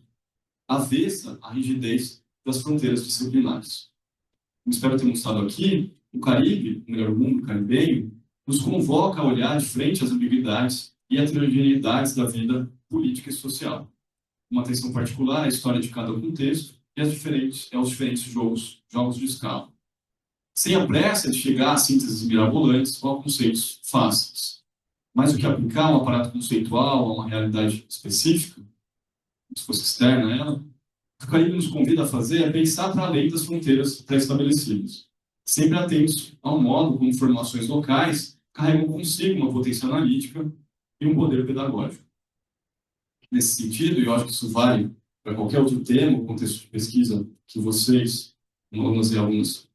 avessa à rigidez das fronteiras disciplinares. Como espero ter mostrado aqui, o Caribe, ou melhor, o mundo caribenho, nos convoca a olhar de frente às ambiguidades e heterogeneidades da vida política e social. Uma atenção particular à história de cada contexto e aos diferentes jogos de escala. Sem a pressa de chegar a sínteses mirabolantes ou a conceitos fáceis. Mais do que aplicar um aparato conceitual a uma realidade específica, se fosse externa a ela, o que o Caribe nos convida a fazer é pensar para além das fronteiras pré-estabelecidas, sempre atentos ao modo como formulações locais carregam consigo uma potência analítica e um poder pedagógico. Nesse sentido, e eu acho que isso vale para qualquer outro tema ou contexto de pesquisa que vocês, alunos e alunas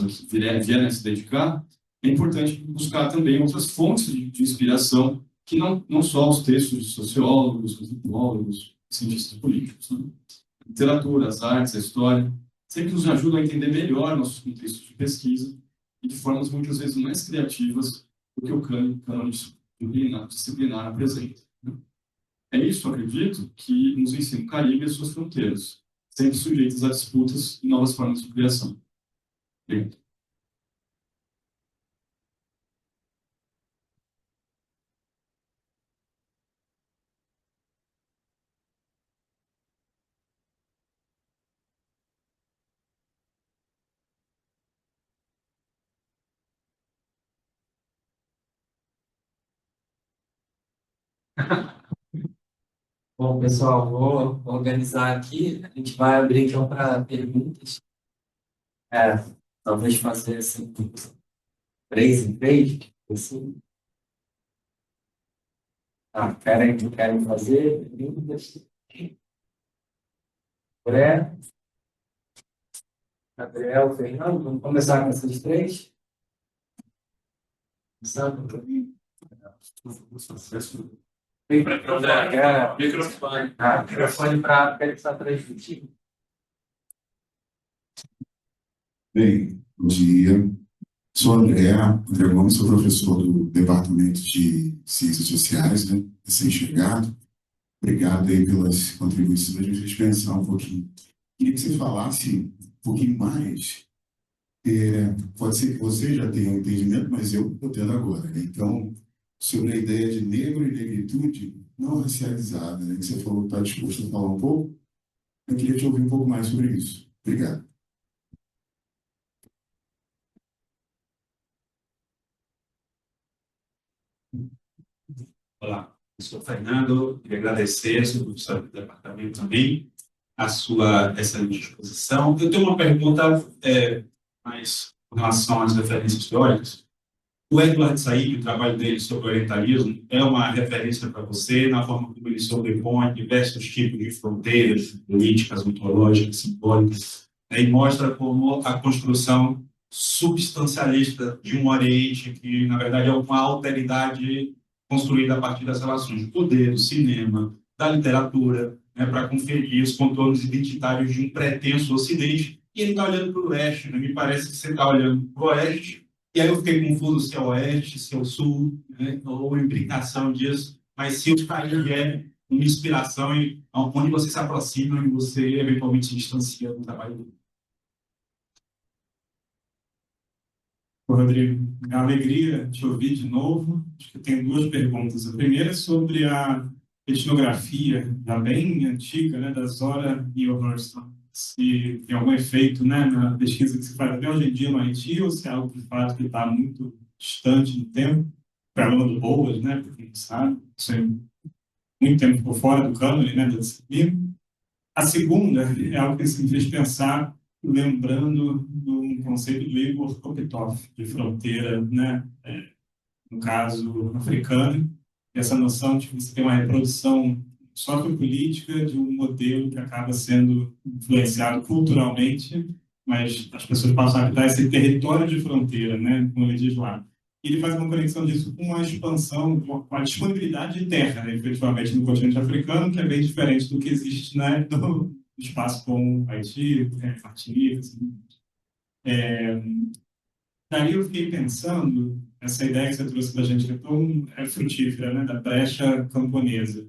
aqui, vierem a se dedicar, é importante buscar também outras fontes de inspiração que não só os textos de sociólogos, antropólogos, cientistas políticos. Né? A literatura, as artes, a história, sempre nos ajudam a entender melhor nossos contextos de pesquisa e de formas muitas vezes mais criativas do que o cânone disciplinar apresenta. Né? É isso, acredito, que nos ensina o Caribe e as suas fronteiras, sempre sujeitas a disputas e novas formas de criação. Obrigado. Bom, pessoal, vou organizar aqui. A gente vai abrir então para perguntas. É, talvez fazer assim, 3 em 3, assim. Ah, querem fazer perguntas? André, Gabriel, Fernando, vamos começar com essas 3? Começando por mim. Microfone. Microfone para ele estar transmitindo. Bem, bom dia. Sou André Gomes, sou professor do Departamento de Ciências Sociais, né, recém-chegado. Obrigado aí pelas contribuições, me fez pensar um pouquinho. Queria que você falasse um pouquinho mais. Pode ser que você já tenha um entendimento, mas eu estou tendo agora, né? Então, sobre a ideia de negro e negritude não racializada, né, que você falou que está disposto a falar um pouco, eu queria te ouvir um pouco mais sobre isso. Obrigado. Olá, eu sou o Fernando, queria agradecer, sou professor do departamento também, a sua excelente exposição. Eu tenho uma pergunta mais com relação às referências teóricas. O Edward Said, o trabalho dele sobre o orientalismo, é uma referência para você na forma como ele sobrepõe diversos tipos de fronteiras políticas, ontológicas, simbólicas, e mostra como a construção substancialista de um Oriente, que na verdade é uma alteridade construída a partir das relações do poder, do cinema, da literatura, né, para conferir os contornos identitários de um pretenso Ocidente, e ele está olhando para o leste, né? Me parece que você está olhando para o oeste, e aí eu fiquei confuso se é oeste, se é o sul, né, ou implicação disso, mas se o país é uma inspiração e onde você se aproxima e você eventualmente se distancia do trabalho dele. Rodrigo, é uma alegria te ouvir de novo. Acho que eu tenho 2 perguntas. A primeira é sobre a etnografia, já bem antiga, né, da Zora Neale Hurston. Se tem algum efeito, né, na pesquisa que se faz até hoje em dia no Haiti, ou se é algo de fato que está muito distante no tempo. Fernando Boas, né, para quem não sabe, isso é muito tempo por fora do cânone, né, da disciplina. A segunda é algo que me fez pensar, lembrando de um conceito do Igor Kopitov, de fronteira, né? No caso africano, essa noção de que você tem uma reprodução sociopolítica de um modelo que acaba sendo influenciado culturalmente, mas as pessoas passam a habitar esse território de fronteira, né? Como ele diz lá. E ele faz uma conexão disso com a expansão, com a disponibilidade de terra, né, efetivamente, no continente africano, que é bem diferente do que existe, né, no espaço como Haiti, Martinica, assim. Daí eu fiquei pensando essa ideia que você trouxe para a gente é frutífera, né, da brecha camponesa.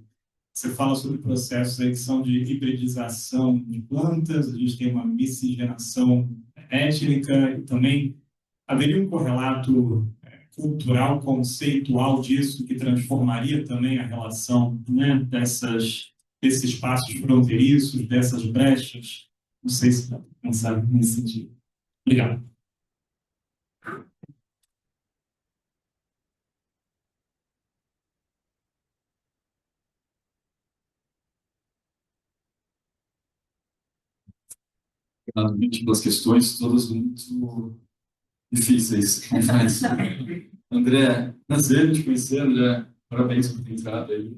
Você fala sobre processos aí que são de hibridização de plantas, a gente tem uma miscigenação étnica e também haveria um correlato cultural, conceitual disso que transformaria também a relação, né, desses espaços fronteiriços, dessas brechas. Não sei se dá para pensar nesse sentido. Obrigado. Múltiplas questões, todas muito difíceis. Mas, André, prazer em te conhecer, André. Parabéns por ter entrado aí.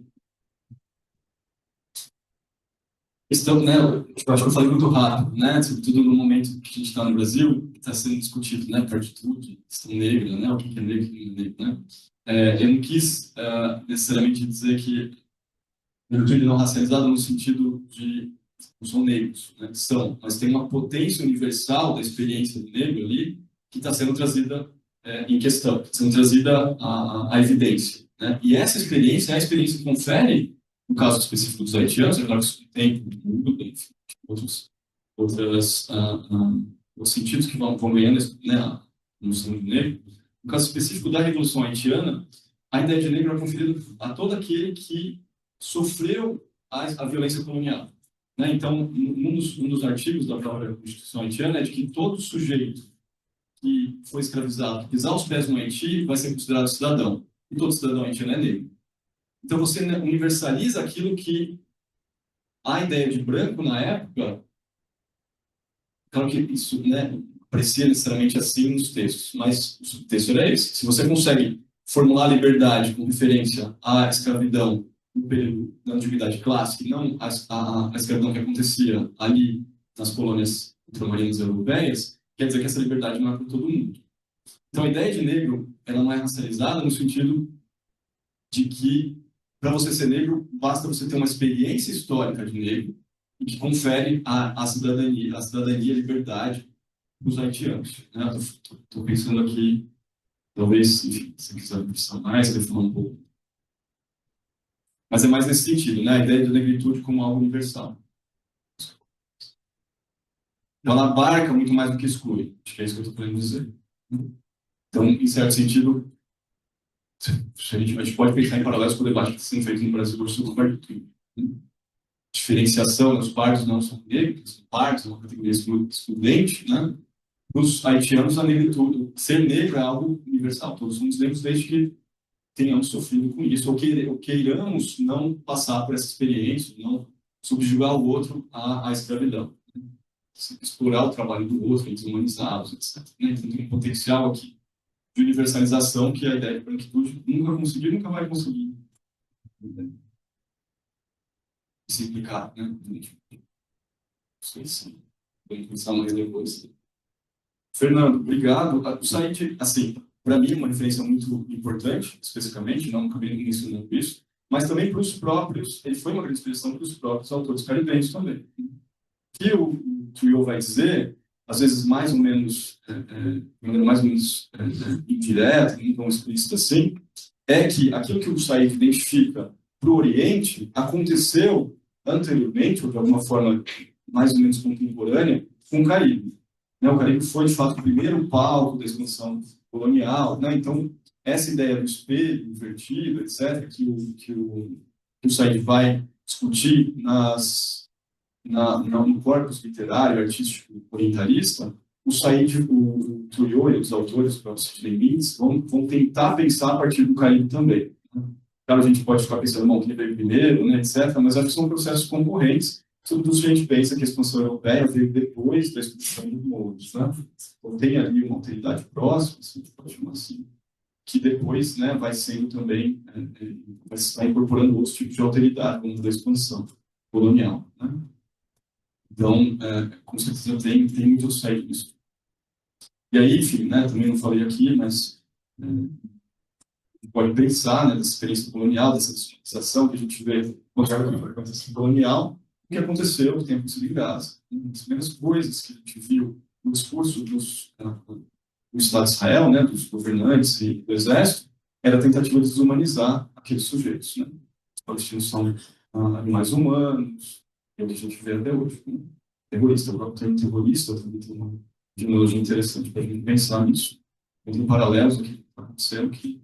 Questão, né, eu acho que eu falei muito rápido, né, sobretudo no momento que a gente está no Brasil, está sendo discutido, né, perto de tudo, questão negra, né, o que é negro, o que não é negro, né. Eu não quis necessariamente dizer que negritude não racializada no sentido de não são negros, né, são, mas tem uma potência universal da experiência do negro ali que está sendo trazida em questão, sendo trazida à evidência, né, e essa experiência é a experiência que confere no caso específico dos haitianos, é claro que isso tem enfim, outros sentidos que vão ganhando, né, no mundo negro. No caso específico da Revolução Haitiana, a ideia de negro é conferida a todo aquele que sofreu a violência colonial. Né? Então, um dos artigos da própria Constituição haitiana é de que todo sujeito que foi escravizado, que pisar os pés no Haiti, vai ser considerado cidadão. E todo cidadão haitiano é negro. Então, você universaliza aquilo que a ideia de branco, na época, claro que isso, né, parecia necessariamente assim nos textos, mas o subtexto era esse. Se você consegue formular a liberdade com referência à escravidão no período da antiguidade clássica, e não a escravidão que acontecia ali nas colônias ultramarinas europeias, quer dizer que essa liberdade não é para todo mundo. Então, a ideia de negro, ela não é racializada no sentido de que para você ser negro, basta você ter uma experiência histórica de negro e que confere a cidadania, a liberdade dos haitianos. Né? Estou pensando aqui, talvez, enfim, se quiser pensar mais, eu falar um pouco. Mas é mais nesse sentido, né? A ideia de negritude como algo universal. Então, ela abarca muito mais do que exclui. Acho que é isso que eu estou querendo dizer. Então, em certo sentido, a gente pode pensar em paralelos com o debate que está sendo feito no Brasil sobre o partido. Diferenciação, os pardos não são negros, são pardos, é uma categoria excludente, né? Os haitianos, a negritude, ser negro é algo universal, todos somos negros desde que tenhamos sofrido com isso, ou queiramos não passar por essa experiência, não subjugar o outro à escravidão. Explorar o trabalho do outro, desumanizá-los, etc. Então tem um potencial aqui de universalização que a ideia de branquitude nunca conseguiu, nunca vai conseguir se implicar, né? Não sei se vou pensar mais depois. Fernando, obrigado. O site, assim, para mim, é uma referência muito importante, especificamente, não acabei mencionando isso, mas também para os próprios, ele foi uma grande inspiração para os próprios autores caribenhos também. O que o Trio vai dizer, às vezes mais ou menos, de maneira mais ou menos indireta, não tão explícita assim, é que aquilo que o Said identifica para o Oriente aconteceu anteriormente, ou de alguma forma mais ou menos contemporânea, com o Caribe. O Caribe foi, de fato, o primeiro palco da expansão colonial. Né? Então, essa ideia do espelho invertido, etc., que o Said vai discutir no corpus literário, artístico, orientalista, o Said, o Tuyo e os autores, o próprio Sidney Mintz, vão tentar pensar a partir do Caribe também. Claro, a gente pode ficar pensando, bom, quem veio primeiro, né, etc., mas acho que são processos concorrentes, sobretudo se a gente pensa que a expansão europeia veio depois da expulsão dos mouros, né? Então, tem ali uma alteridade próxima, se a gente pode chamar assim, que depois, né, vai sendo também, vai estar incorporando outros tipos de alteridade, como da expansão colonial, né? Então, com certeza tem muito saído disso. E aí, enfim, né, também não falei aqui, mas pode pensar, né, dessa experiência colonial, dessa descolonização que a gente vê com a experiência colonial, o que aconteceu no tempo de Gaza. Uma das primeiras coisas que a gente viu no discurso do Estado de Israel, né, dos governantes e do exército, era a tentativa de desumanizar aqueles sujeitos, né? Os palestinos são animais humanos, é o que a gente vê até hoje, né? Terrorista, o próprio termo terrorista também tem uma etimologia interessante para a gente pensar nisso. Tem paralelos aqui que está acontecendo que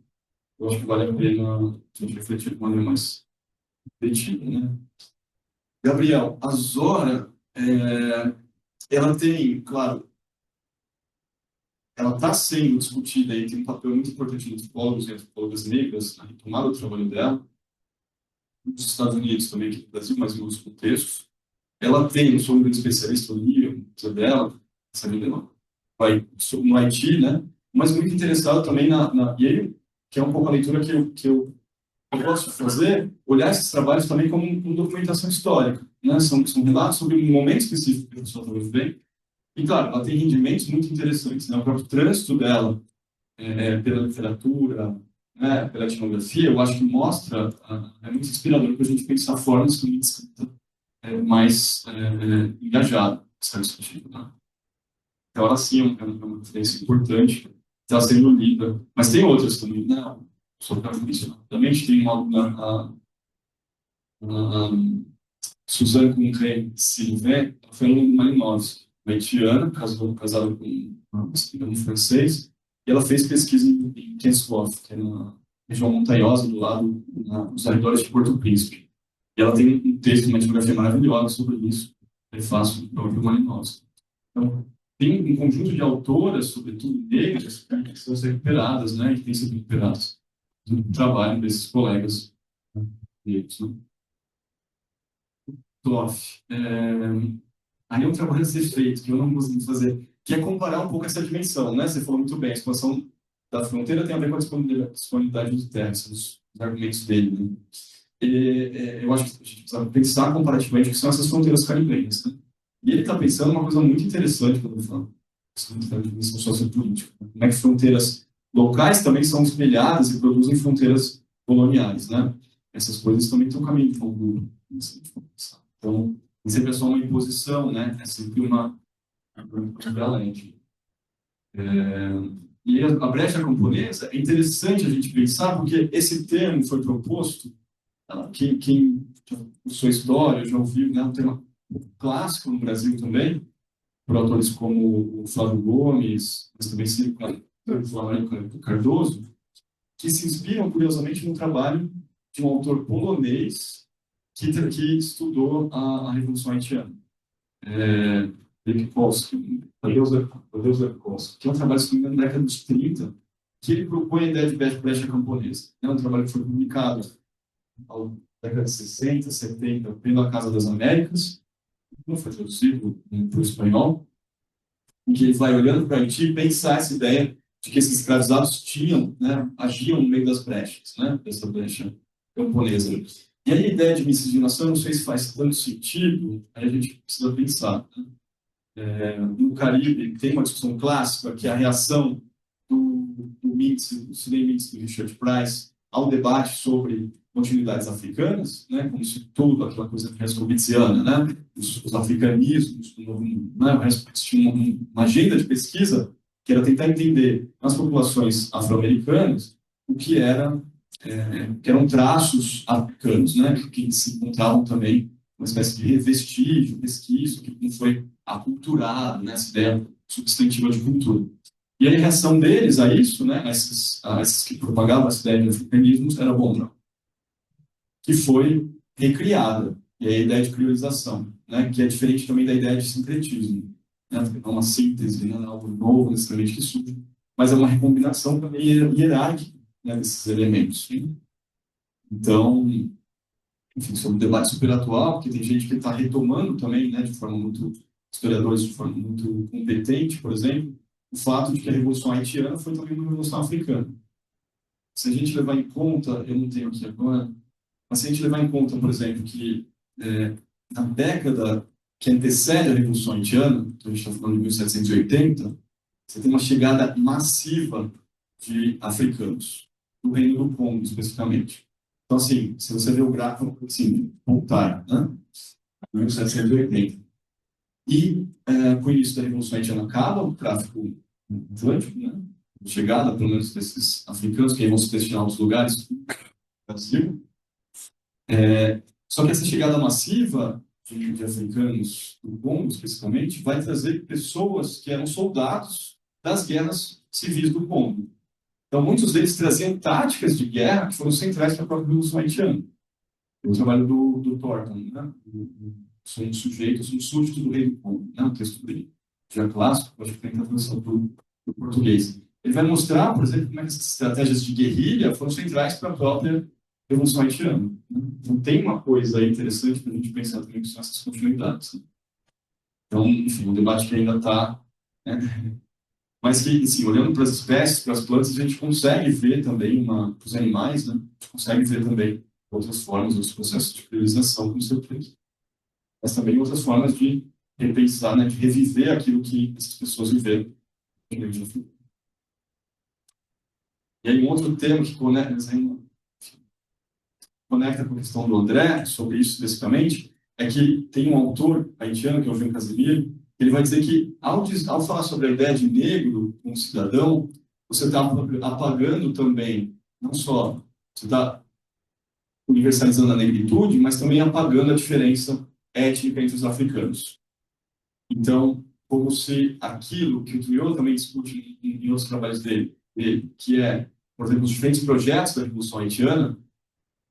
eu acho que vale a pena a gente refletir de maneira mais objetiva, né? Gabriel, a Zora, ela tem, claro, ela está sendo discutida e tem um papel muito importante nos antropólogos e antropólogas negras na retomada do trabalho dela, nos Estados Unidos também, aqui no Brasil, mas em outros contextos. Ela tem, eu sou um grande especialista, eu li a coisa dela, sabe dela, vai no Haiti, né? Mas muito interessado também e aí, que é um pouco a leitura que eu posso fazer, olhar esses trabalhos também como uma documentação histórica, né? São relatos sobre um momento específico que a pessoa está vivendo. E, claro, ela tem rendimentos muito interessantes, né? O próprio trânsito dela pela literatura, né? Pela etnografia, eu acho que mostra, é muito inspirador para a gente pensar formas de escrita mais engajada, certo sentido, né? Então, ela sim é uma referência importante, está sendo lida. Mas tem outras também, né? Só para mencionar. Também a gente tem uma aluna, a Suzanne Conré-Sylvain, ela foi aluna do Malinowski, uma haitiana, casada com um francês, e ela fez pesquisa em Kensworth, que é na região montanhosa, do lado dos arredores de Porto Príncipe. E ela tem um texto, uma etnografia maravilhosa sobre isso, prefácio do próprio Malinowski. Então, tem um conjunto de autoras, sobretudo negras, que estão sendo recuperadas, né, e que têm sido recuperadas do trabalho desses colegas negros, né? Clough. Aí é um trabalho a ser feito, que eu não consegui fazer, que é comparar um pouco essa dimensão, né? Você falou muito bem, a expansão da fronteira tem a ver com a disponibilidade de terra, os argumentos dele, né? Eu acho que a gente precisa pensar comparativamente o que são essas fronteiras caribenhas, né? E ele está pensando uma coisa muito interessante quando ele fala da dimensão sociopolítica. Como é que fronteiras locais também são espelhadas e produzem fronteiras coloniais, né? Essas coisas também têm um caminho de comum. Então, sempre é só uma imposição, né? É sempre uma lente. E a brecha camponesa é interessante a gente pensar, porque esse termo foi proposto, quem cursou história já ouviu, né? Um tema clássico no Brasil também, por autores como o Flávio Gomes, mas também o Flávio Cardoso, que se inspiram, curiosamente, no trabalho de um autor polonês que estudou a Revolução Haitiana. Tadeusz Lepkowski, que é um trabalho escrito na década dos 30, que ele propõe a ideia de brecha camponesa. É um trabalho que foi publicado na década de 60, 70, pela Casa das Américas, não foi traduzido para o espanhol, em que ele vai olhando para Haiti e pensar essa ideia de que esses escravizados né, agiam no meio das brechas, né, dessa brecha camponesa. E aí a ideia de miscigenação, não sei se faz tanto sentido, aí a gente precisa pensar. Né? No Caribe tem uma discussão clássica, que é a reação do Sidney Mintz, do Richard Price, ao debate sobre continuidades africanas, né, como se tudo, aquela coisa rescoviziana, né, os africanismos, né, tinha uma agenda de pesquisa que era tentar entender nas populações afro-americanas o que eram traços africanos, né, que se encontravam também uma espécie de vestígio, resquício, que não foi aculturado, né, essa ideia substantiva de cultura. E a reação deles a isso, né, a esses que propagavam essa ideia de africanismos, era bom, não, que foi recriada, e a ideia de criolização, né, que é diferente também da ideia de sincretismo, né, é uma síntese, não é algo novo necessariamente que surge, mas é uma recombinação também hierárquica, né, desses elementos. Né? Então, enfim, isso é um debate super atual, porque tem gente que está retomando também, né, de forma muito, historiadores de forma muito competente, por exemplo, o fato de que a Revolução Haitiana foi também uma Revolução Africana. Se a gente levar em conta, eu não tenho aqui agora, mas se a gente levar em conta, por exemplo, que na década que antecede a Revolução Haitiana, então a gente está falando de 1780, você tem uma chegada massiva de africanos, do Reino do Congo, especificamente. Então, assim, se você ver o gráfico, assim, voltar, né? 1780. E, com o início da Revolução Haitiana, acaba o tráfico Atlântico, né? Chegada, pelo menos, desses africanos que aí vão se destinar a outros lugares do Brasil. Só que essa chegada massiva de africanos do Congo, especificamente, vai trazer pessoas que eram soldados das guerras civis do Congo. Então, muitos deles traziam táticas de guerra que foram centrais para a própria Revolução Haitiana. O trabalho do Thornton, né? Sou um sujeito, sou um súdito do rei do Congo, né? O texto dele, já clássico, acho que tem tradução do português. Ele vai mostrar, por exemplo, como essas estratégias de guerrilha foram centrais para a própria Revolução Haitiana. Né? Então, tem uma coisa aí interessante para a gente pensar também que são essas continuidades. Né? Então, enfim, um debate que ainda está... Né? Mas que, assim, olhando para as espécies, para as plantas, a gente consegue ver também, para os animais, né? A gente consegue ver também outras formas, outros processos de priorização, com certeza. Mas também outras formas de repensar, né? De reviver aquilo que essas pessoas viveram. E aí, um outro tema que conecta com a questão do André, sobre isso especificamente, é que tem um autor haitiano, que é o Jean Casimiro, ele vai dizer que, ao falar sobre a ideia de negro como cidadão, você está apagando também, não só, você está universalizando a negritude, mas também apagando a diferença étnica entre os africanos. Então, como se aquilo que o Triot também discute em outros trabalhos dele, que é, por exemplo, os diferentes projetos da Revolução Haitiana,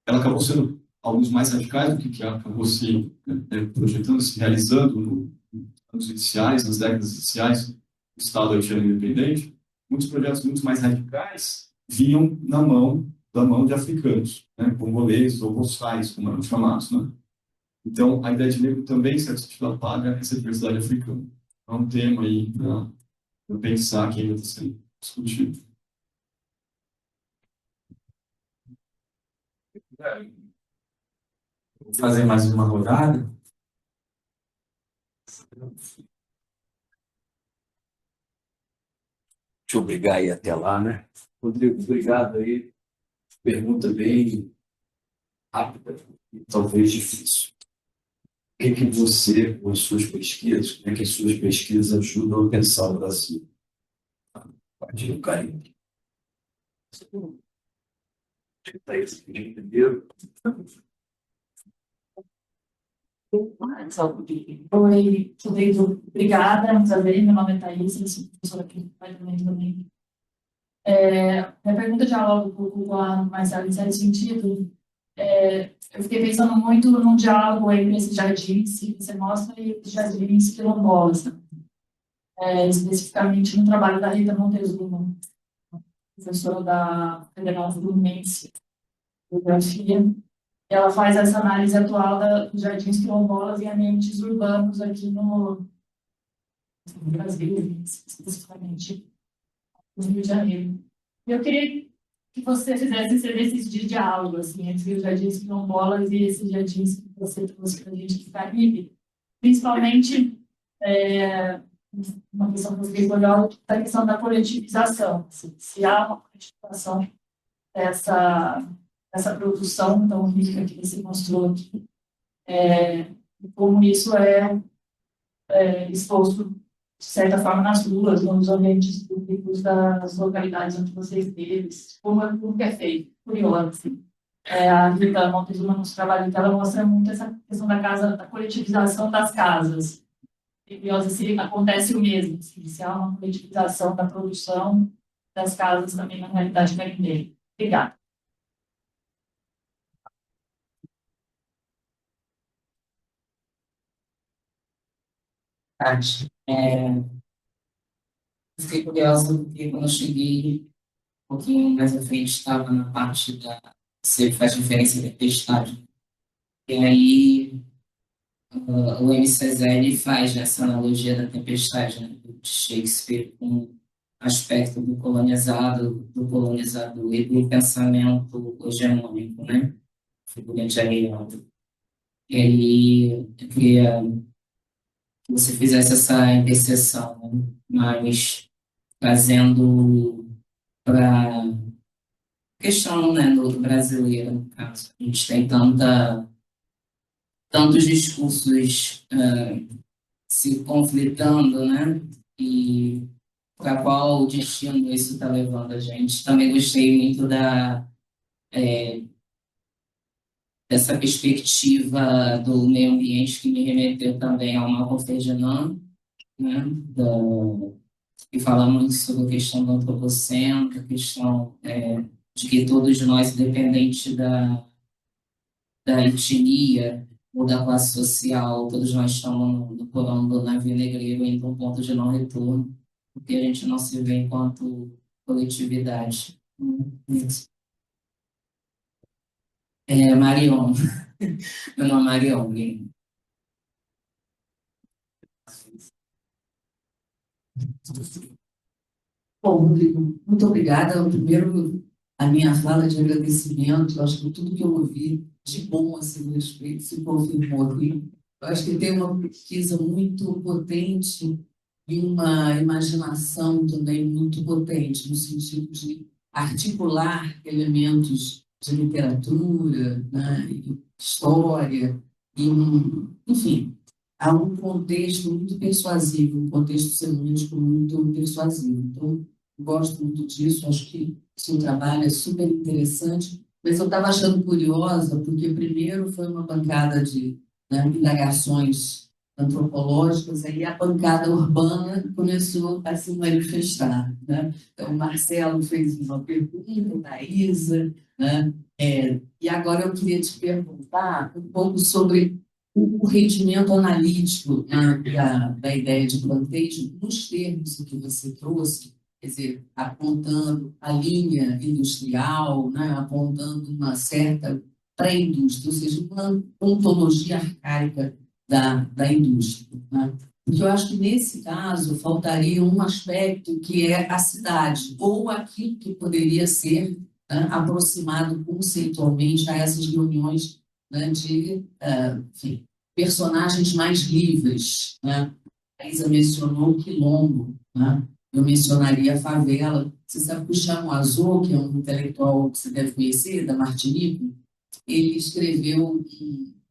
ela acabou sendo alguns mais radicais do que acabou se projetando, se realizando nos iniciais, nas décadas iniciais do Estado haitiano independente. Muitos projetos muito mais radicais vinham da mão de africanos, né, congoleses ou boçais, como eram chamados. Né? Então, a ideia de negro também, em certo sentido, apaga essa diversidade africana. É um tema aí para pensar que ainda está sendo discutido. Vou fazer mais uma rodada. Te obrigar a ir até lá, né? Rodrigo, obrigado aí. Pergunta bem rápida e talvez difícil. O que você, com as suas pesquisas, como é que as suas pesquisas ajudam a pensar o Brasil? Partir do Caribe. Entendeu? Oi, Rodrigo, obrigada, prazer, meu nome é Thaís, eu sou professora aqui do departamento também. Minha pergunta dialoga um pouco com a Marcela, em certo sentido. Eu fiquei pensando muito no diálogo entre esses jardins que você mostra e os jardins quilombolas, especificamente no trabalho da Rita Montezuma, professora da Federal Fluminense de Geografia. Ela faz essa análise atual dos jardins quilombolas e ambientes urbanos aqui no Brasil, especificamente no Rio de Janeiro. Eu queria que você fizesse esse exercício de diálogo assim, entre os jardins quilombolas e esses jardins que você trouxe para a gente do Caribe, principalmente uma questão que eu fiquei olhando da questão da coletivização. Assim, se há uma coletivização dessa produção tão rica que você mostrou aqui, e como isso é exposto, de certa forma, nas ruas, nos ambientes públicos das localidades onde vocês vivem, como que é feito, curioso, assim. A Rita Montezuma, nos trabalhos dela, mostra muito essa questão da coletivização das casas. E curioso se acontece o mesmo, se há uma coletivização da produção das casas também na realidade caribenha. Obrigada. Tati, fiquei curiosa porque quando eu cheguei um pouquinho mais à frente, estava na parte da você faz referência à tempestade. E aí o MCZ ele faz essa analogia da tempestade, né, de Shakespeare com o aspecto do colonizador e do pensamento hegemônico, né? Figura de Ariano. E aí eu queria que você fizesse essa interseção, né? Mas trazendo para a questão, né, do brasileiro, no caso. A gente tem tantos discursos se conflitando, né? E para qual destino isso está levando a gente. Também gostei muito dessa perspectiva do meio ambiente que me remeteu também ao Malcolm Ferdinand, né? Que fala muito sobre a questão do antropoceno, a questão de que todos nós, independente da etnia ou da classe social, todos nós estamos no porão do navio negreiro indo para um ponto de não retorno, porque a gente não se vê enquanto coletividade. Marion, meu nome é Marion. Bom, Rodrigo, muito obrigada. Primeiro, a minha fala de agradecimento, eu acho que tudo que eu ouvi de bom a seu respeito se confirmou aqui. Eu acho que tem uma pesquisa muito potente e uma imaginação também muito potente, no sentido de articular elementos de literatura, né, e história, enfim, há um contexto muito persuasivo, um contexto semântico muito persuasivo. Então, gosto muito disso, acho que o seu trabalho é super interessante, mas eu estava achando curiosa, porque primeiro foi uma bancada de, né, indagações antropológicas, aí a bancada urbana começou a se manifestar, né? Então, o Marcelo fez uma pergunta, a Isa, né? E agora eu queria te perguntar um pouco sobre o rendimento analítico, né, da ideia de plantation, nos termos que você trouxe, quer dizer, apontando a linha industrial, né, apontando uma certa pré-indústria, ou seja, uma ontologia arcaica da indústria. Né? Porque eu acho que, nesse caso, faltaria um aspecto que é a cidade, ou aquilo que poderia ser, né, aproximado conceitualmente a essas reuniões, né, enfim, personagens mais livres. Né? A Isa mencionou o quilombo, né? Eu mencionaria a favela. Você sabe que o Chamo Azul, que é um intelectual que você deve conhecer, da Martinique, ele escreveu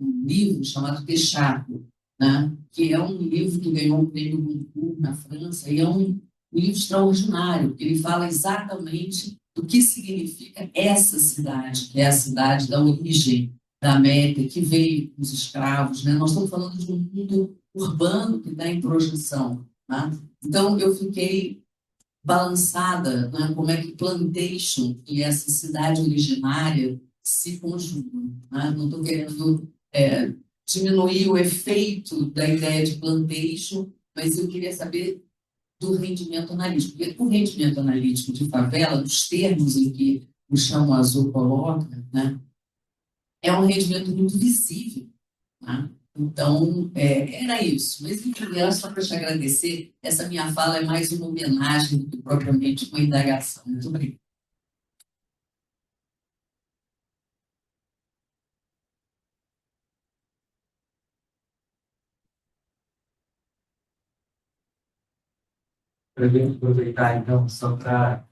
um livro chamado Texaco, né? Que é um livro que ganhou o prêmio Goncourt na França, e é um livro extraordinário, porque ele fala exatamente do que significa essa cidade, que é a cidade da origem da América, que veio com os escravos. Né? Nós estamos falando de um mundo urbano que está em projeção. Né? Então, eu fiquei balançada, né? Como é que plantation e essa cidade originária se conjugam. Né? Não estou querendo diminuir o efeito da ideia de plantation, mas eu queria saber do rendimento analítico. Porque o rendimento analítico de favela, nos termos em que o Chamo Azul coloca, né, é um rendimento muito visível. Né? Então, era isso. Mas, enfim, era só para te agradecer. Essa minha fala é mais uma homenagem do que propriamente uma indagação. Muito obrigada. Eu vou aproveitar, então, só para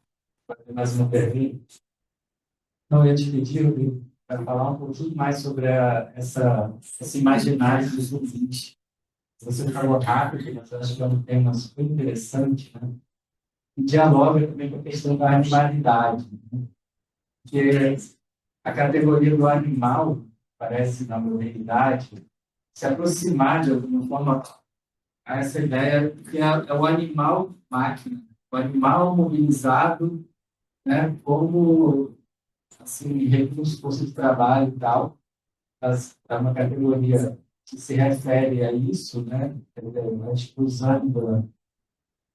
fazer mais uma pergunta. Então, eu ia te pedir, para falar um pouquinho mais sobre esse imaginário dos zumbis. Você falou rápido, mas eu acho que é um tema super interessante, né? E dialoga também com a questão da animalidade, né? Porque a categoria do animal, parece, na modernidade, se aproximar de alguma forma a essa ideia que é o animal máquina, o animal mobilizado, né, como assim, recurso, força de trabalho e tal, é uma categoria que se refere a isso, né, tipo, usando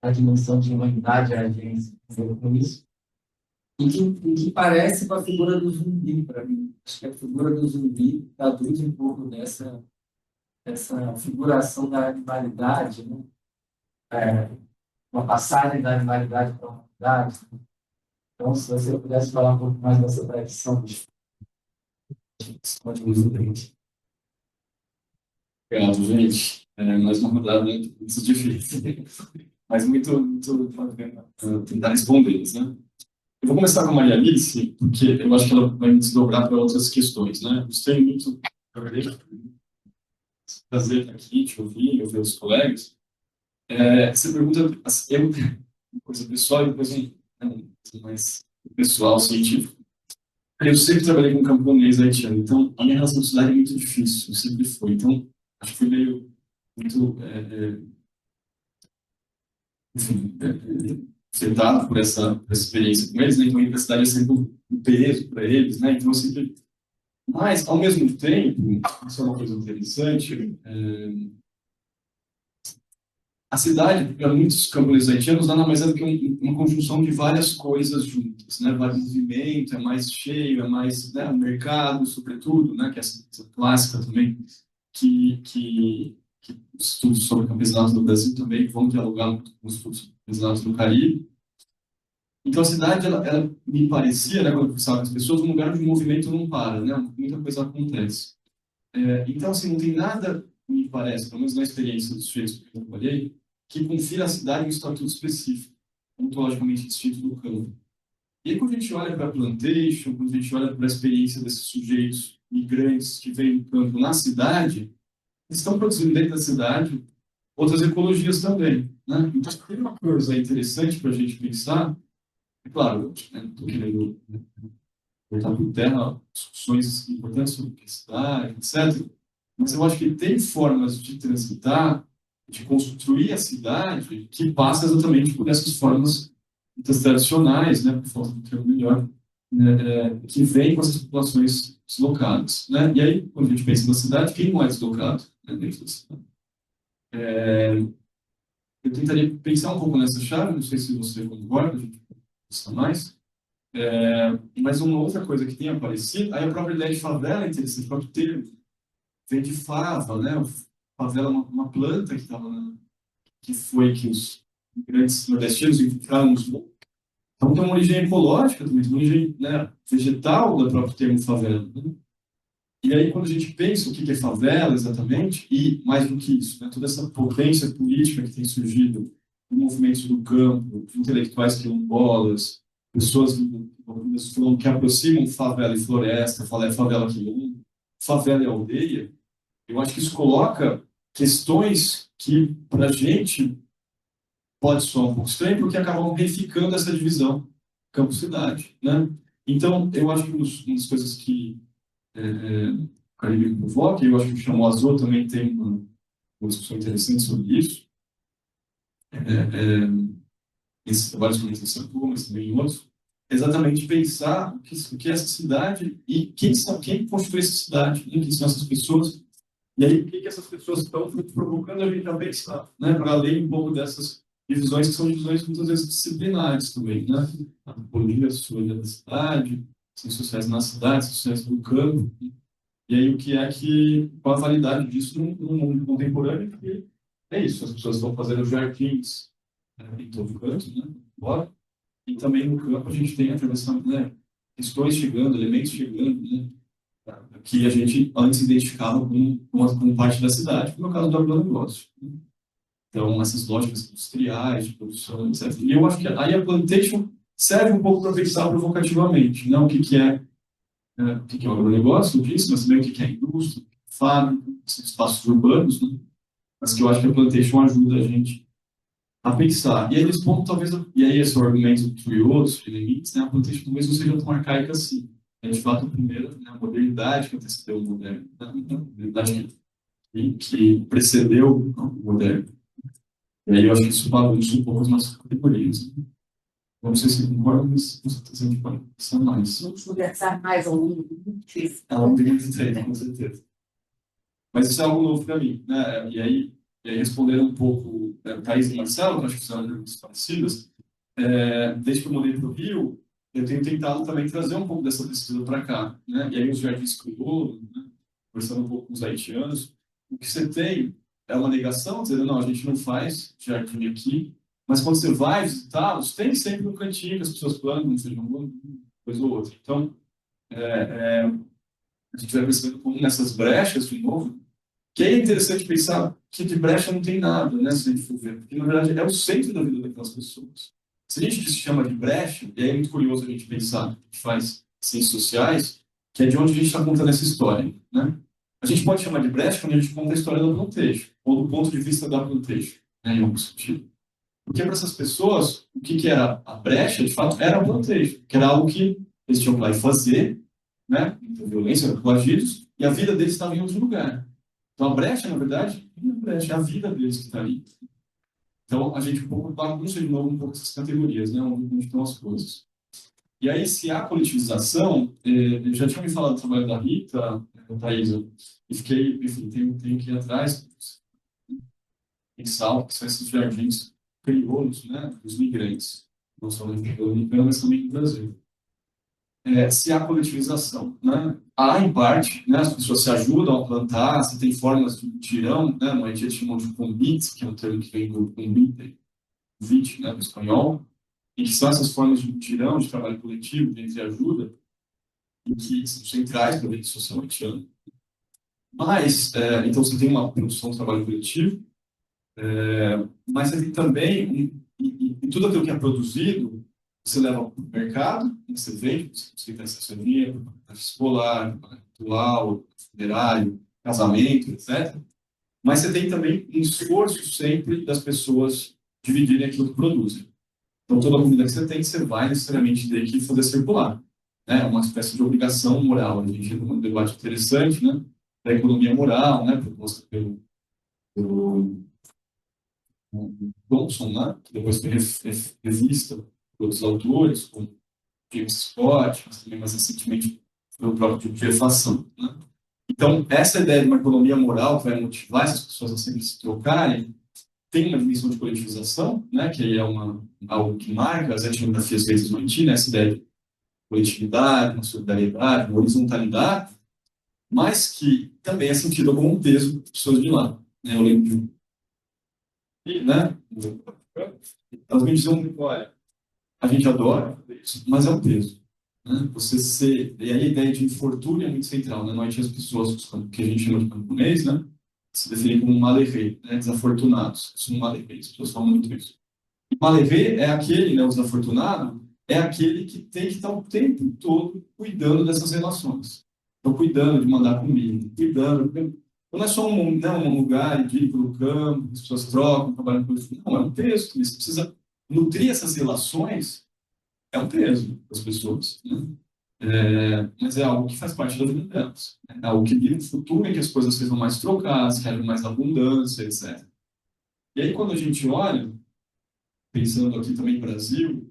a dimensão de humanidade, a agência, com isso, e que parece com a figura do zumbi, para mim. Acho que a figura do zumbi traduz um pouco dessa figuração da animalidade, né? Uma passagem da animalidade para a humanidade. Então, se você pudesse falar um pouco mais dessa tradição, pode me ajudar. Obrigado, gente. Mais uma rodada muito difícil, mas muito tentar responder, né? Eu vou começar com a Maria Alice, porque eu acho que ela vai me desdobrar para outras questões, né? Gostei muito, prazer estar aqui, te ouvir os colegas. Essa pergunta, uma coisa pessoal e depois uma coisa mais pessoal, científica. Eu sempre trabalhei com camponês haitiano, então a minha relação com a cidade é muito difícil, sempre foi. Então, acho que foi meio, muito, enfim, afetado por essa experiência com eles, né? Então, a universidade é sempre um peso para eles, né? Então, eu sempre... Mas, ao mesmo tempo, isso é uma coisa interessante, a cidade, para muitos camponeses haitianos, nada mais é do que uma conjunção de várias coisas juntas, né? Vai movimento, é mais cheio, é mais, né, o mercado, sobretudo, né? Que é essa coisa clássica também, que os estudos sobre campesinatos no Brasil também vão dialogar muito com os estudos sobre campesinatos no Caribe. Então, a cidade, ela me parecia, né, quando eu conversava com as pessoas, um lugar onde o movimento não para, né? Muita coisa acontece. Então, assim, não tem nada, me parece, pelo menos na experiência dos sujeitos que eu trabalhei, que confira à cidade um estatuto específico, ontologicamente distinto do campo. E aí, quando a gente olha para a plantation, quando a gente olha para a experiência desses sujeitos migrantes que vêm do campo na cidade, eles estão produzindo dentro da cidade outras ecologias também, né? Então, tem uma coisa interessante para a gente pensar, é claro, estou querendo botar por terra discussões importantes sobre a cidade, etc. Mas eu acho que tem formas de transitar, de construir a cidade, que passa exatamente por essas formas tradicionais, né, por falta de um termo melhor, né, que vem com essas populações deslocadas, né? E aí, quando a gente pensa na cidade, quem não é deslocado, né, dentro da cidade? Eu tentaria pensar um pouco nessa chave, não sei se você concorda, a gente pode pensar mais. Mas uma outra coisa que tem aparecido, aí a própria ideia de favela é interessante, o próprio termo vem de fava, né? Favela é uma planta que foi que os imigrantes nordestinos encontraram nos montes. Então tem uma origem ecológica também, tem uma origem, né, vegetal do próprio termo favela, né? E aí quando a gente pensa o que é favela exatamente, e mais do que isso, né, toda essa potência política que tem surgido no movimento do campo, de intelectuais quilombolas, pessoas que aproximam favela e floresta, favela quilombo, favela e aldeia, eu acho que isso coloca questões que, para a gente, pode soar um pouco estranho, porque acabam verificando essa divisão campo-cidade, né? Então, eu acho que uma das coisas que o Caribe provoca, e eu acho que o Chamoisot também tem uma discussão interessante sobre isso, esses trabalhos como esse Sampu, mas também em outros, exatamente pensar o que é essa cidade e quem constitui essa cidade, né? Quem são essas pessoas. E aí, o que essas pessoas estão provocando a gente a pensar, né? Para além um pouco dessas divisões, que são divisões muitas vezes disciplinares também, né? A antropologia, a sociologia da cidade, ciências sociais na cidade, ciências sociais no campo. E aí, qual a validade disso no mundo contemporâneo? Que é isso, as pessoas estão fazendo jardins, em todo canto, né? Fora. E também no campo a gente tem atravessando, né? Questões chegando, elementos chegando, né? Que a gente antes identificava como parte da cidade, como é o caso do agronegócio. Então, essas lógicas industriais, de produção, etc. E eu acho que aí a plantation serve um pouco para pensar provocativamente, não o que é o agronegócio, eu disse, mas também o que é a indústria, fábrica, espaços urbanos, né? Mas que eu acho que a plantation ajuda a gente a pensar. E aí, nesse ponto, talvez, e aí esse é o argumento do outros de limites, né? A plantation talvez não seja tão arcaica assim. É, de fato, primeiro, né, a modernidade que antecedeu o moderno, né? A modernidade que precedeu o moderno. E aí eu acho que isso bagunça um pouco as nossas categorias. Não sei se concorda, mas com certeza a gente pode pensar mais. Vamos conversar mais ao longo do texto. Ela tem muito treino, com certeza. Mas isso é algo novo para mim, né? E aí respondendo um pouco, Thaís e Marcelo, que acho que são perguntas parecidas, desde que eu mudei para o Rio, eu tenho tentado também trazer um pouco dessa pesquisa para cá, né? E aí os jardins crioulos, né? Conversando um pouco com os haitianos, o que você tem é uma negação, dizendo, não, a gente não faz jardim aqui, mas quando você vai visitá-los, tem sempre um cantinho que as pessoas plantam, seja uma coisa ou outra. Então, a gente vai percebendo como nessas brechas, de novo, que é interessante pensar que de brecha não tem nada, né, se a gente for ver, porque na verdade é o centro da vida daquelas pessoas. Se a gente se chama de brecha, e aí é muito curioso a gente pensar, a gente faz ciências sociais, que é de onde a gente está contando essa história, né? A gente pode chamar de brecha quando a gente conta a história da plantation, ou do ponto de vista da plantation, né, em algum sentido. Porque para essas pessoas, o que era a brecha, de fato, era o plantejo, que era algo que eles tinham que ir lá e fazer, né? Então, violência, eram coagidos, e a vida deles estava em outro lugar. Então, a brecha, na verdade, não é a brecha, é a vida deles que está ali. Então, a gente um pouco bagunça de novo um pouco essas categorias, né? Onde estão as coisas. E aí, se há coletivização, eu já tinha me falado do trabalho da Rita, da Thaisa, e fiquei, enfim, tenho que ir atrás, pensar que são esses jardins crioulos, né, dos migrantes, não só do americano, mas também do Brasil. Se há coletivização, né? Há, em parte, né, as pessoas se ajudam a plantar, se tem formas de mutirão, né, no Haiti chamam de convites, que é um termo que vem do convite, né, do espanhol, e que são essas formas de mutirão, de trabalho coletivo, de entreajuda, e que são centrais para a vida social haitiana. Mas, então, você tem uma produção de trabalho coletivo, mas você tem também, e tudo aquilo que é produzido, você leva para o mercado, você vende, você tem acesso a dinheiro, para escolar, para ritual, funerário, casamento, etc. Mas você tem também um esforço sempre das pessoas dividirem aquilo que produzem. Então, toda a comida que você vai necessariamente ter que fazer circular. É uma espécie de obrigação moral. A gente tem um debate interessante, né, da economia moral, né, proposta pelo Thompson, né, que depois foi revista por outros autores, como James Scott, mas também mais recentemente pelo próprio Jefferson, né? Então, essa ideia de uma economia moral que vai motivar essas pessoas a sempre se trocarem tem uma dimensão de coletivização, né, que aí é algo que marca as etnografias feitas no Haiti, né, essa ideia de coletividade, uma solidariedade, uma horizontalidade, mas que também é sentido como um peso para pessoas de lá. Né? Eu lembro de, né, elas me diziam, olha, a gente adora fazer isso, mas é um peso. Né? E aí a ideia de infortúnio é muito central, né? No Haiti as pessoas, que a gente chama de camponês, né, se definem como malheureux, né, desafortunados. São malheureux, as pessoas falam muito isso. E malheureux é aquele, né, o desafortunado, é aquele que tem que estar o tempo todo cuidando dessas relações. Então, cuidando de mandar comida, cuidando. Não é só um lugar idílico no campo, as pessoas trocam, trabalham com isso. Não, é um peso. Você precisa nutrir essas relações, é um peso para as pessoas. Né? Mas é algo que faz parte da vida delas. É algo que vira um futuro em que as coisas sejam mais trocadas, que haja mais abundância, etc. E aí, quando a gente olha, pensando aqui também no Brasil,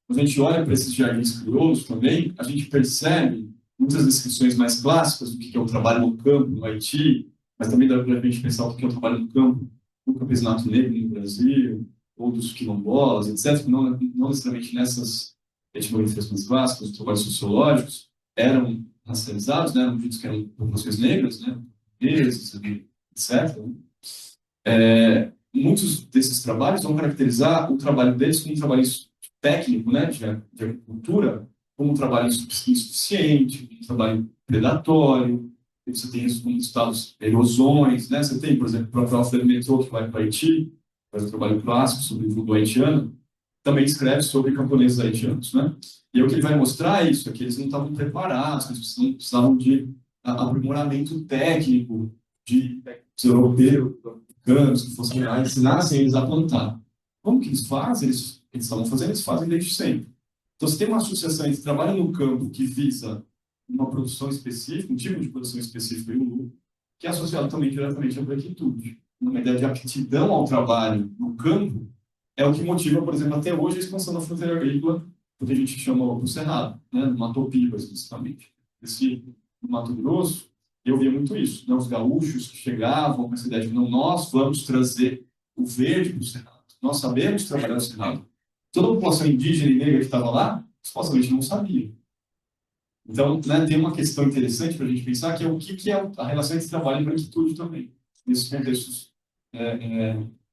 quando a gente olha para esses jardins crioulos também, a gente percebe muitas descrições mais clássicas do que é o trabalho no campo no Haiti, mas também dá para a gente pensar o que é o trabalho no campo no campesinato negro no Brasil, ou dos quilombolas, etc., não necessariamente nessas etnografias mais clássicas, os trabalhos sociológicos, eram racializados, né, eram ditos que eram populações negras, né, etc. Muitos desses trabalhos vão caracterizar o trabalho deles como um trabalho técnico, né, de agricultura, como um trabalho insuficiente, um trabalho predatório. Você tem isso como estados erosões, né? Você tem, por exemplo, o próprio Alfredo Metro, que vai para Haiti, faz um trabalho clássico sobre o mundo haitiano, também escreve sobre camponeses haitianos, né? E o que ele vai mostrar é isso, é que eles não estavam preparados, eles precisavam de aprimoramento técnico, de europeus, americanos, que fossem lá, ensinassem eles a plantar. Como que eles fazem? Eles estavam fazendo, eles fazem desde sempre. Então, você tem uma associação entre trabalho no campo que visa uma produção específica, um tipo de produção específica e o lucro, que é associado também diretamente à branquitude. Uma ideia de aptidão ao trabalho no campo é o que motiva, por exemplo, até hoje a expansão da fronteira agrícola, do que a gente chama o Cerrado, né, no Mato Piba, especificamente. No Mato Grosso, eu via muito isso, né, os gaúchos que chegavam com essa ideia de não, nós vamos trazer o verde para o Cerrado, nós sabemos trabalhar no Cerrado. Toda a população indígena e negra que estava lá, supostamente não sabia. Então, né, tem uma questão interessante para a gente pensar, que é o que é a relação entre trabalho e branquitude também, nesses contextos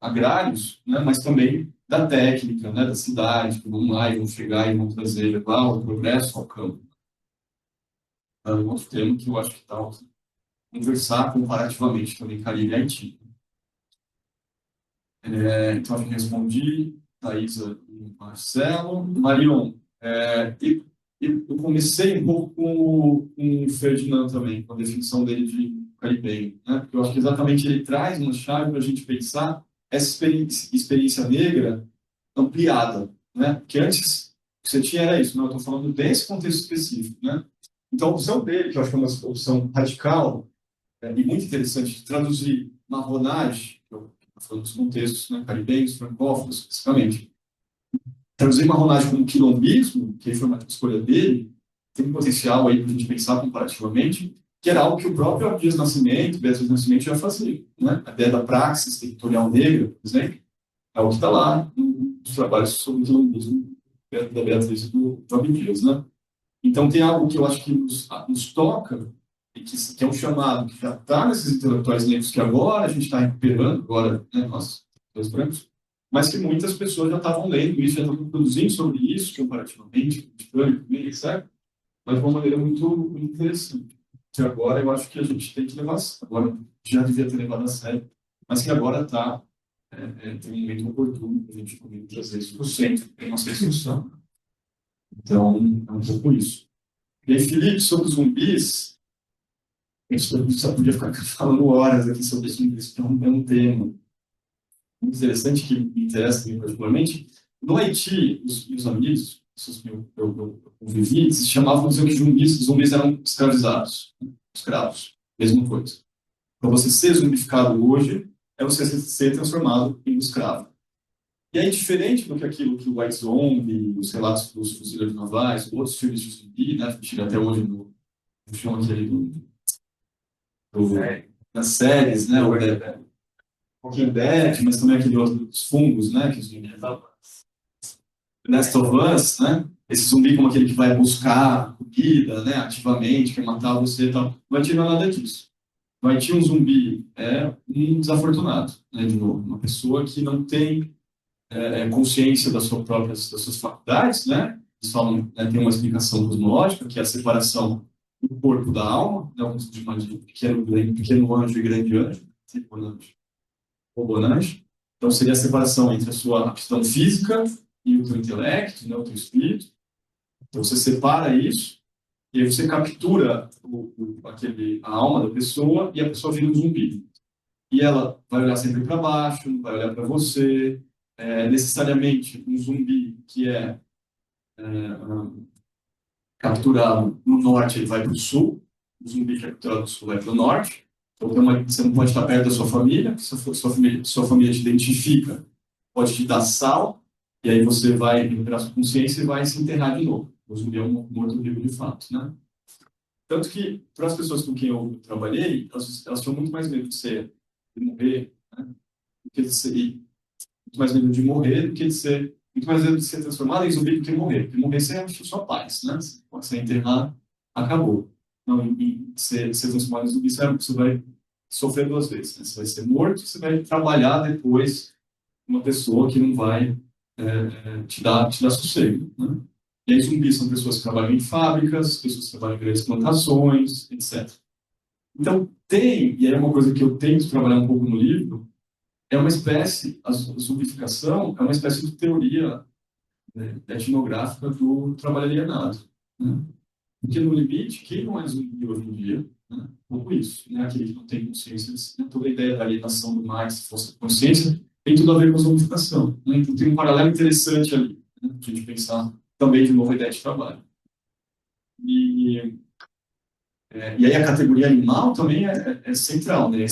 agrários, né, mas também da técnica, né, da cidade, que vão lá e vão chegar e vão trazer lá o progresso ao campo. É um outro tema que eu acho que está conversar comparativamente também Caribe e Haiti. Então, eu respondi, Thaisa e Marcelo. Marion, eu comecei um pouco com o Ferdinand também, com a definição dele de caribenho, né? Porque eu acho que exatamente ele traz uma chave para a gente pensar essa experiência negra ampliada, né? Porque antes o que você tinha era isso, né? Eu estou falando desse contexto específico, né? Então, a opção dele, que eu acho que é uma opção radical e muito interessante, de traduzir marronagem, que eu estou falando dos contextos, né, caribenhos, francófonos, especificamente, traduzir marronagem como quilombismo, que foi uma escolha dele, tem um potencial aí para a gente pensar comparativamente, que era algo que o próprio Dias Nascimento, Beatriz Nascimento já fazia, né? A ideia da praxis territorial negra, por exemplo, é o que está lá nos trabalhos sobre o quilombismo da Beatriz e do Abdias, né? Então, tem algo que eu acho que nos toca, e que é um chamado que já está nesses intelectuais negros que agora a gente está recuperando, agora, né, nós, os brancos, mas que muitas pessoas já estavam lendo isso, já estavam produzindo sobre isso, comparativamente, criticando, etc. Mas de uma maneira muito interessante. Que agora eu acho que a gente tem que levar, agora já devia ter levado a sério, mas que agora está, tem um momento oportuno para a gente poder trazer isso para o centro, para a nossa discussão. Então, é um pouco isso. E aí, Felipe, sobre os zumbis, a gente só podia ficar falando horas aqui sobre zumbis, porque é um tema muito interessante que me interessa também particularmente. No Haiti, os amigos, pessoas que eu convivi, se chamavam de dizer que zumbis eram escravizados, escravos, mesma coisa. Para você ser zumbificado hoje, é você ser transformado em um escravo. E aí, diferente do que aquilo que o White Zombie, os relatos dos fuzileiros navais, outros filmes de zumbi, né, que chega até hoje no filme aquele das séries, né, o Walking Dead, mas também aquele outro dos fungos, né, que os zumbis Last of Us, né, esse zumbi como aquele que vai buscar comida, né, ativamente, quer matar você e tal, não vai tirar nada disso. Vai ter um zumbi, um desafortunado, né, de novo, uma pessoa que não tem consciência das suas faculdades, né? Eles falam, né, tem uma explicação cosmológica, que é a separação do corpo da alma, né? Vamos chamar de pequeno anjo e grande anjo, robonanjo. Então, seria a separação entre a sua questão física e o teu intelecto, né, o teu espírito. Então, você separa isso, e aí você captura a alma da pessoa, e a pessoa vira um zumbi. E ela vai olhar sempre para baixo, não vai olhar para você, necessariamente um zumbi que é capturado no norte, ele vai para o sul, o zumbi que é capturado no sul vai para o norte, então você não pode estar perto da sua família, se sua família te identifica, pode te dar sal, e aí você vai recuperar sua consciência e vai se enterrar de novo. O zumbi é um morto-vivo de fato, né? Tanto que, para as pessoas com quem eu trabalhei, elas tinham muito mais medo de morrer, né? Do que de ser, muito mais medo de morrer do que de ser, muito mais medo de ser transformado em zumbi do que morrer. Porque morrer você acha sua paz, né? Pode ser enterrar, acabou. Não, e ser transformado em zumbi, você vai sofrer duas vezes, né? Você vai ser morto, você vai trabalhar depois uma pessoa que não vai te dar sossego, né? E aí, zumbis são pessoas que trabalham em fábricas, pessoas que trabalham em grandes plantações, etc. Então, e aí é uma coisa que eu tento trabalhar um pouco no livro, é uma espécie, a zumbificação é uma espécie de teoria, né, etnográfica do trabalho alienado, né? Porque, no limite, quem não é zumbi hoje em dia, né, pouco isso, né, aquele que não tem consciência, né, toda a ideia da alienação do Marx, se fosse consciência, tem tudo a ver com a zumbificação, né? Então, tem um paralelo interessante ali, né, para a gente pensar também de novo a ideia de trabalho. E aí a categoria animal também é central, né?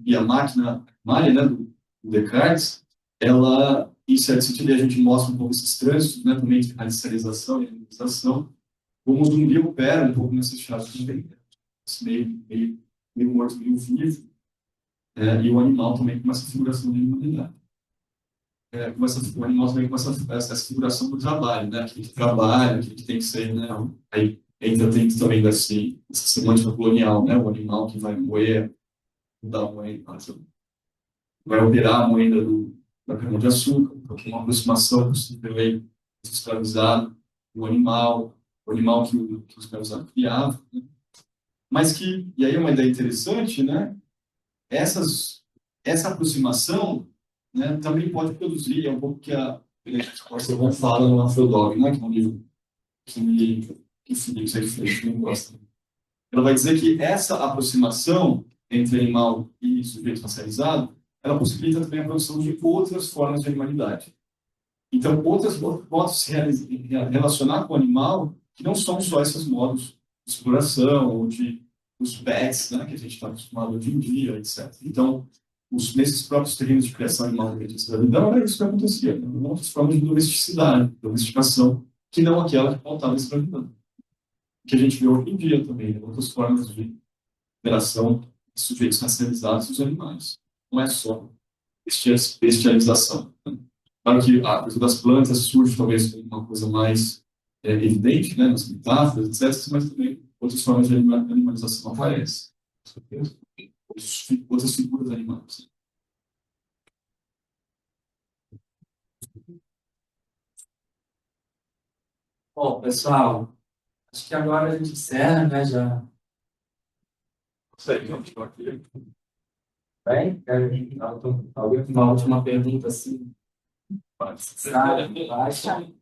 E a máquina, malha, né, do Descartes, ela, em certo sentido, a gente mostra um pouco esses trânsitos, né, também de radicalização e radicalização, como o zumbi opera um pouco nessas chaves também, né? Meio morto, meio vivo, e o animal também com essa figuração de humanidade. O animal também com essa figuração do trabalho, né? Aquele que trabalha, aquele que tem que ser, né? Aí ainda tem também essa semântica colonial, né? O animal que vai moer, vai operar a moenda da cana-de-açúcar, porque uma aproximação possível aí, escravizado, o animal que o escravizado criava, né? Mas e aí é uma ideia interessante, né? Essa aproximação, né, também pode produzir, é um pouco que a Costa fala no Afrodogma, que é um livro que Felipe Seixas não gosta. Ela vai dizer que essa aproximação entre animal e sujeito racializado ela possibilita também a produção de outras formas de animalidade. Então, outras modos de se relacionar com o animal que não são só esses modos de exploração ou de os pets, né, que a gente está acostumado hoje em dia, etc. Então, nesses próprios terrenos de criação animal de escravidão, era isso que acontecia. Outras formas de domesticidade, domesticação, que não aquela que pautava a escravidão. Que a gente vê hoje em dia também, né, outras formas de interação de sujeitos racializados dos animais. Não é só bestialização. Claro que a coisa das plantas surge talvez como uma coisa mais evidente, né, nas metáforas, etc., mas também outras formas de animalização aparecem. Outras figuras animais. Bom, pessoal, acho que agora a gente encerra, né? Já. Sei, não, estou aqui. Bem, alguém com uma última pergunta assim? Pode. Baixa.